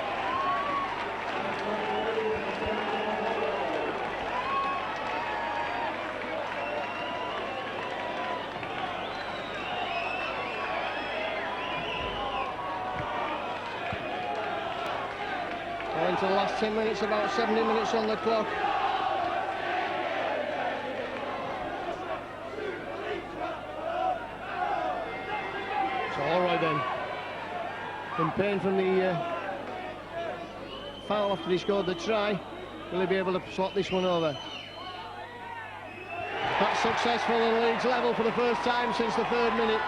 Into the last 10 minutes, about 70 minutes on the clock. So all right then. In pain from the foul after he scored the try. Will he be able to slot this one over? That's successful, and Leeds level for the first time since the 3rd minute.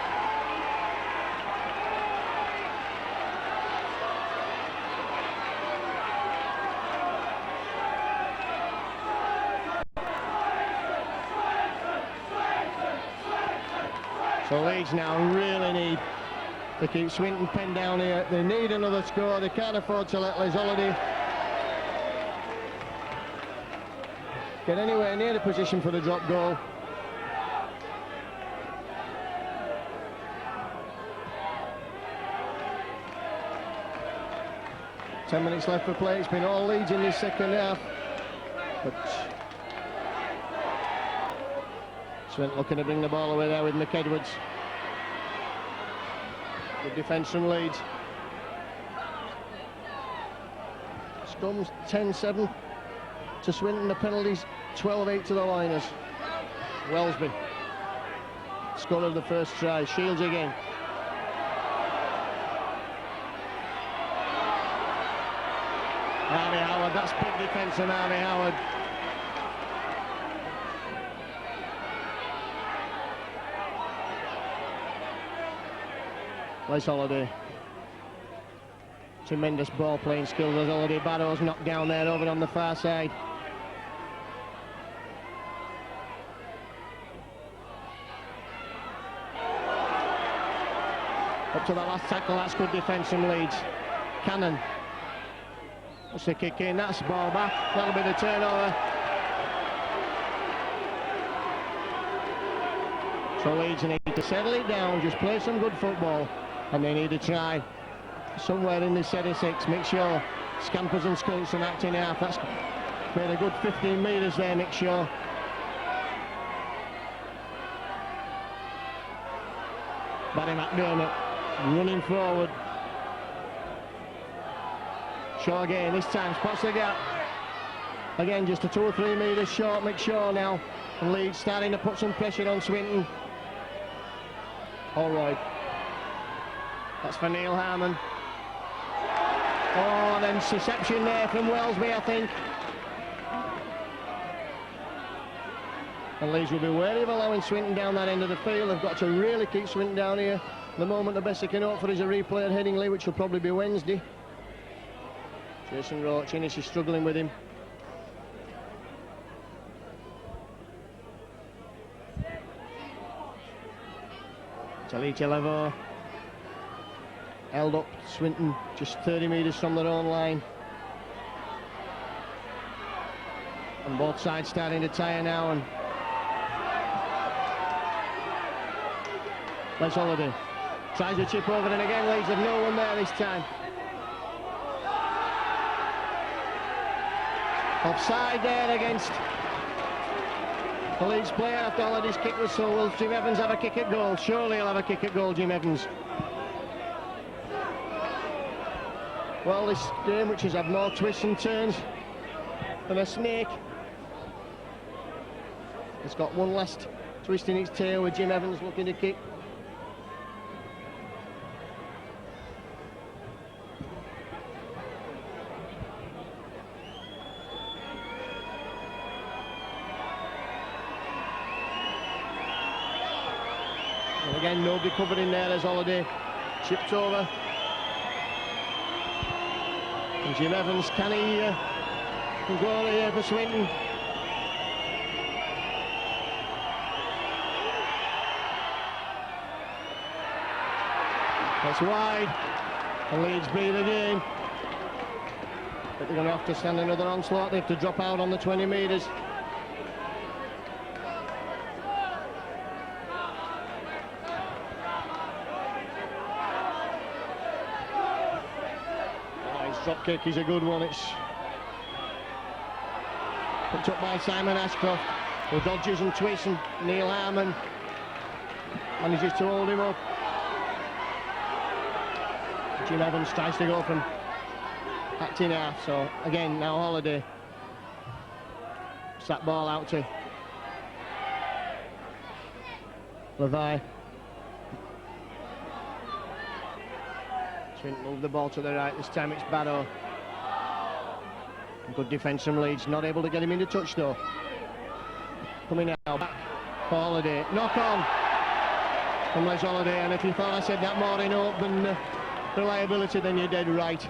So Leeds now really need to keep Swinton pinned down here. They need another score. They can't afford to let Les Holiday get anywhere near the position for the drop goal. 10 minutes left for play. It's been all Leeds in this second half. But Swinton looking to bring the ball away there with McEdwards. Good defence from Leeds. Scums 10-7 to Swinton. The penalties 12-8 to the Liners. Wellesby. Score of the first try. Shields again. Harvey Howard, that's big defence from Harvey Howard. Nice Holiday. Tremendous ball playing skills as Holiday. Barrow's knocked down there over on the far side. Up to the last tackle, that's good defence from Leeds. Cannon. That's the kick in, that's the ball back. That'll be the turnover. So Leeds need to settle it down, just play some good football. And they need to try somewhere in this set of six. Make sure Scampers and Skulls and acting half. That's made a good 15 metres there, Nick Shaw. Barry McDermott running forward. Shaw again, this time spots the gap. Again, just a 2 or 3 metres short, McShaw now. And Leeds starting to put some pressure on Swinton. Holroyd. That's for Neil Harmon. Oh, then interception there from Wellesby, I think. And Leeds will be wary of allowing Swinton down that end of the field. They've got to really keep Swinton down here. At the moment, the best they can hope for is a replay at Headingley, which will probably be Wednesday. Jason Roach, Innes is struggling with him. Talita Levo. Held up, Swinton just 30 metres from their own line. And both sides starting to tire now. And Les Holiday tries to chip over, and again Leeds have no one there this time. Offside there against the Leeds player after Holiday's kick was so. Will Jim Evans have a kick at goal? Surely he'll have a kick at goal, Jim Evans. Well, this game, which has had more twists and turns than a snake, it's got one last twist in its tail with Jim Evans looking to kick. And again, nobody covered in there as Holiday chipped over. And Jim Evans, can he go here for Swinton? That's wide, and Leeds beat again. But they're going to have to stand another onslaught. They have to drop out on the 20 metres. Drop kick is a good one. It's picked up by Simon Ashcroft, who dodges and twists, and Neil Harmon manages to hold him up. Jim Evans tries to go from acting half, so again now Holiday. That ball out to Levi. Swinton move the ball to the right. This time it's Barrow. Good defence from Leeds. Not able to get him into touch though. Coming now back for Holiday. Knock on from Les Holiday. And if you thought I said that more in hope than reliability, then you're dead right.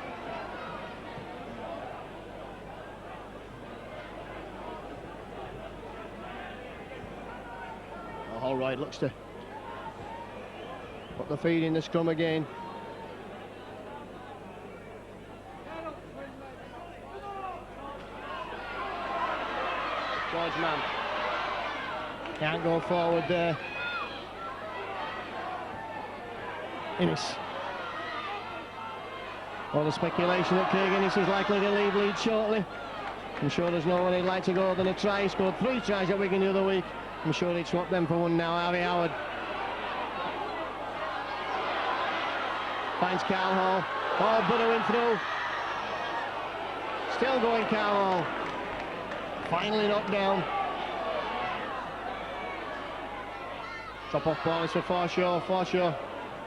Oh, all right, looks to put the feed in the scrum again. George Mann can't go forward there. Innes. All the speculation that Keegan is likely to leave Leeds shortly. I'm sure there's no one he'd like to go than a try. He scored 3 tries at Wigan the other week. I'm sure he'd swap them for one now. Harvey Howard finds Carl Hall. Oh, burrowing through. Still going, Carl Hall. Finally knocked down. Drop off ball is for Forshaw. Forshaw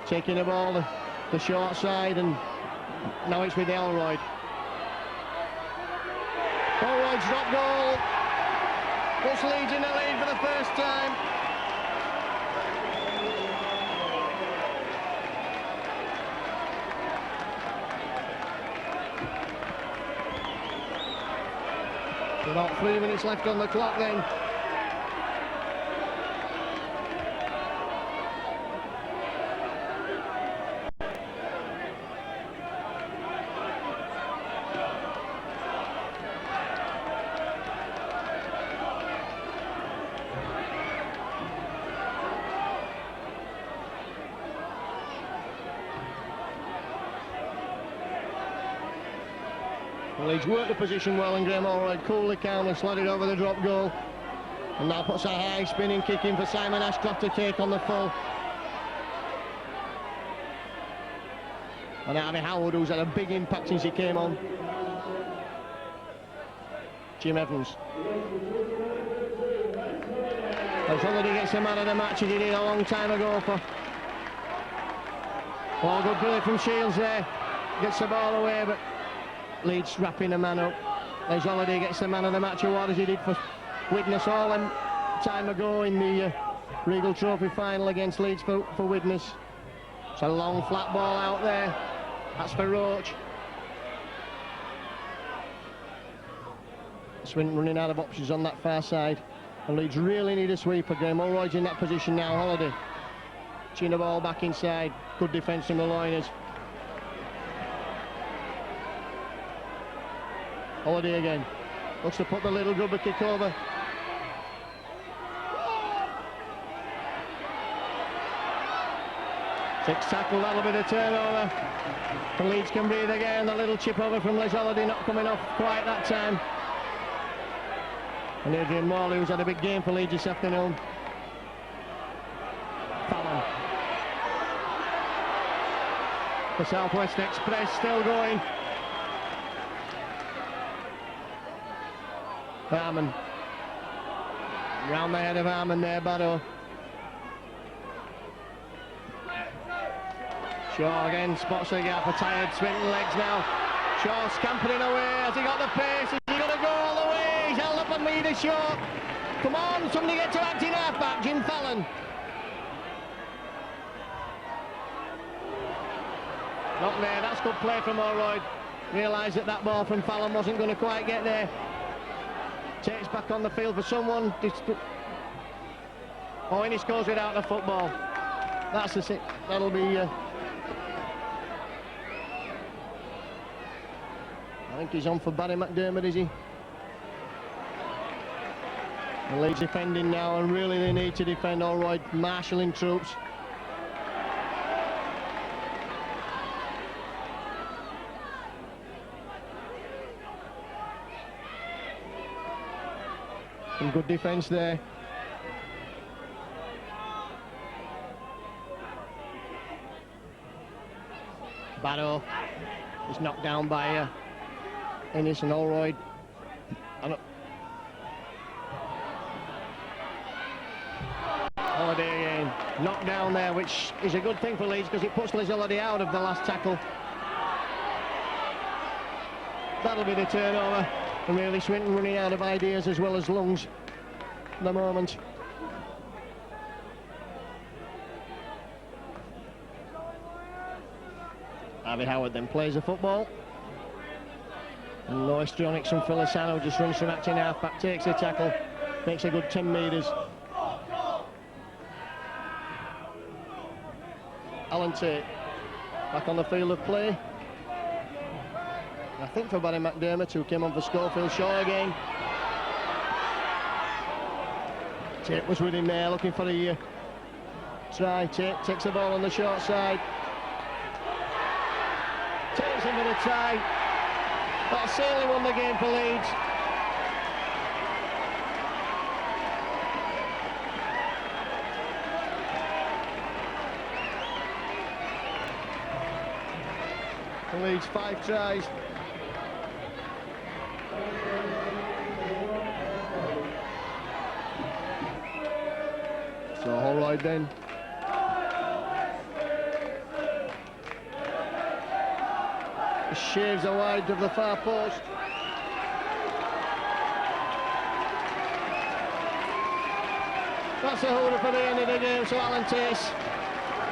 taking the ball the short side, and now it's with Elroyd. Elroyd's drop goal. Puts Leeds in the lead for the first time. About 3 minutes left on the clock then. Leeds worked the position well, and Graham Allroyd coolly, calmly slotted over the drop goal, and now puts a high spinning kick in for Simon Ashcroft to take on the full. And Harvey Howard, who's had a big impact since he came on. Jim Evans. As Holiday gets the man of the match, he did it a long time ago for. Oh, good play from Shields there. Gets the ball away, but Leeds wrapping a man up. As Holiday gets the man of the match award, as he did for Widnes all them time ago in the Regal Trophy final against Leeds for Widnes. It's a long flat ball out there. That's for Roach. Swinton running out of options on that far side, and Leeds really need a sweeper. Graham Allroyd's in that position now. Holiday chin the ball back inside. Good defence from the Loiners. Holiday again. Looks to put the little rubber kick over. Six tackle, that'll be the turnover. And Leeds can breathe again. The little chip over from Les Holiday not coming off quite that time. And Adrian Morley, who's had a big game for Leeds this afternoon. Fallon. The Southwest Express still going. Harmon. Round the head of Harmon there, Barrow. Shaw again spots the gap, a tired Swinton legs now. Shaw scampering away. Has he got the pace? Is he going to go all the way? He's held up on metre short. Come on, somebody get to acting half-back. Jim Fallon. Not there, that's good play from Allroyd. Realised that that ball from Fallon wasn't going to quite get there. Takes back on the field for someone. Oh, and he scores without the football. That's the six. That'll be... I think he's on for Barry McDermott, is he? The Leeds defending now, and really they need to defend. Allroyd marshalling troops. Some good defence there. Barrow is knocked down by Ennis and Allroyd. Holiday again, knocked down there, which is a good thing for Leeds because it puts Les Holiday out of the last tackle. That'll be the turnover. And really Swinton running out of ideas as well as lungs at the moment. Harvey Howard then plays the football. And no histrionics from Felisano, just runs from acting half-back, takes the tackle, makes a good 10 metres. Alan Tate back on the field of play. I think for Barry McDermott, who came on for Schofield. Shaw again. Tate was with him there, looking for a try. Tate takes the ball on the short side. Takes him for the tie. That certainly won the game for Leeds. For Leeds, 5 tries. So Holroyd then. Shaves are wide of the far post. That's a holder for the end of the game, so Alan Tace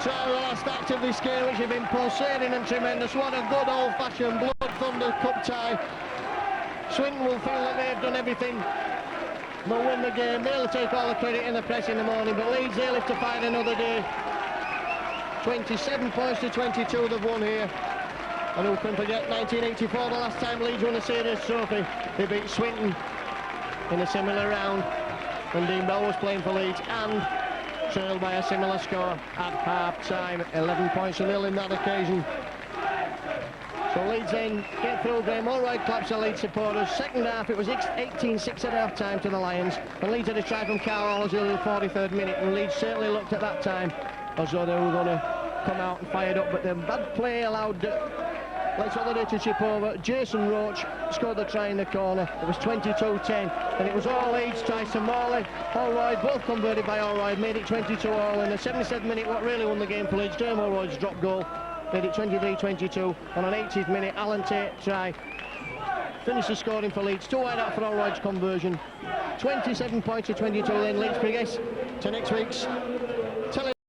try the last act of this game, which has been pulsating and tremendous. What a good old-fashioned Blood Thunder Cup tie. Swinton will feel that they've done everything. They'll win the game. They'll take all the credit in the press in the morning, but Leeds, they'll have to fight another day. 27 points to 22 they've won here. And who can forget 1984, the last time Leeds won a serious trophy. They beat Swinton in a similar round when Dean Bell was playing for Leeds and trailed by a similar score at half-time. 11 points to 0 in that occasion. So Leeds then get through game. All right, claps to Leeds supporters. Second half, it was 18-6 at half-time to the Lions. And Leeds had a try from Carl as early as the 43rd minute. And Leeds certainly looked at that time as though they were going to come out and fired up. But the bad play allowed Leeds Holiday to chip over. Jason Roach scored the try in the corner. It was 22-10. And it was all Leeds. Tyson Morley, Holroyd, both converted by Holroyd. Made it 22-all. In the 77th minute, what really won the game for Leeds, Dermot Holroyd's drop goal. Made it 23-22, and on 80th minute, Alan Tate try. Finished the scoring for Leeds. 2 wide out for Holroyd's conversion. 27 points to 22, then Leeds progress to next week's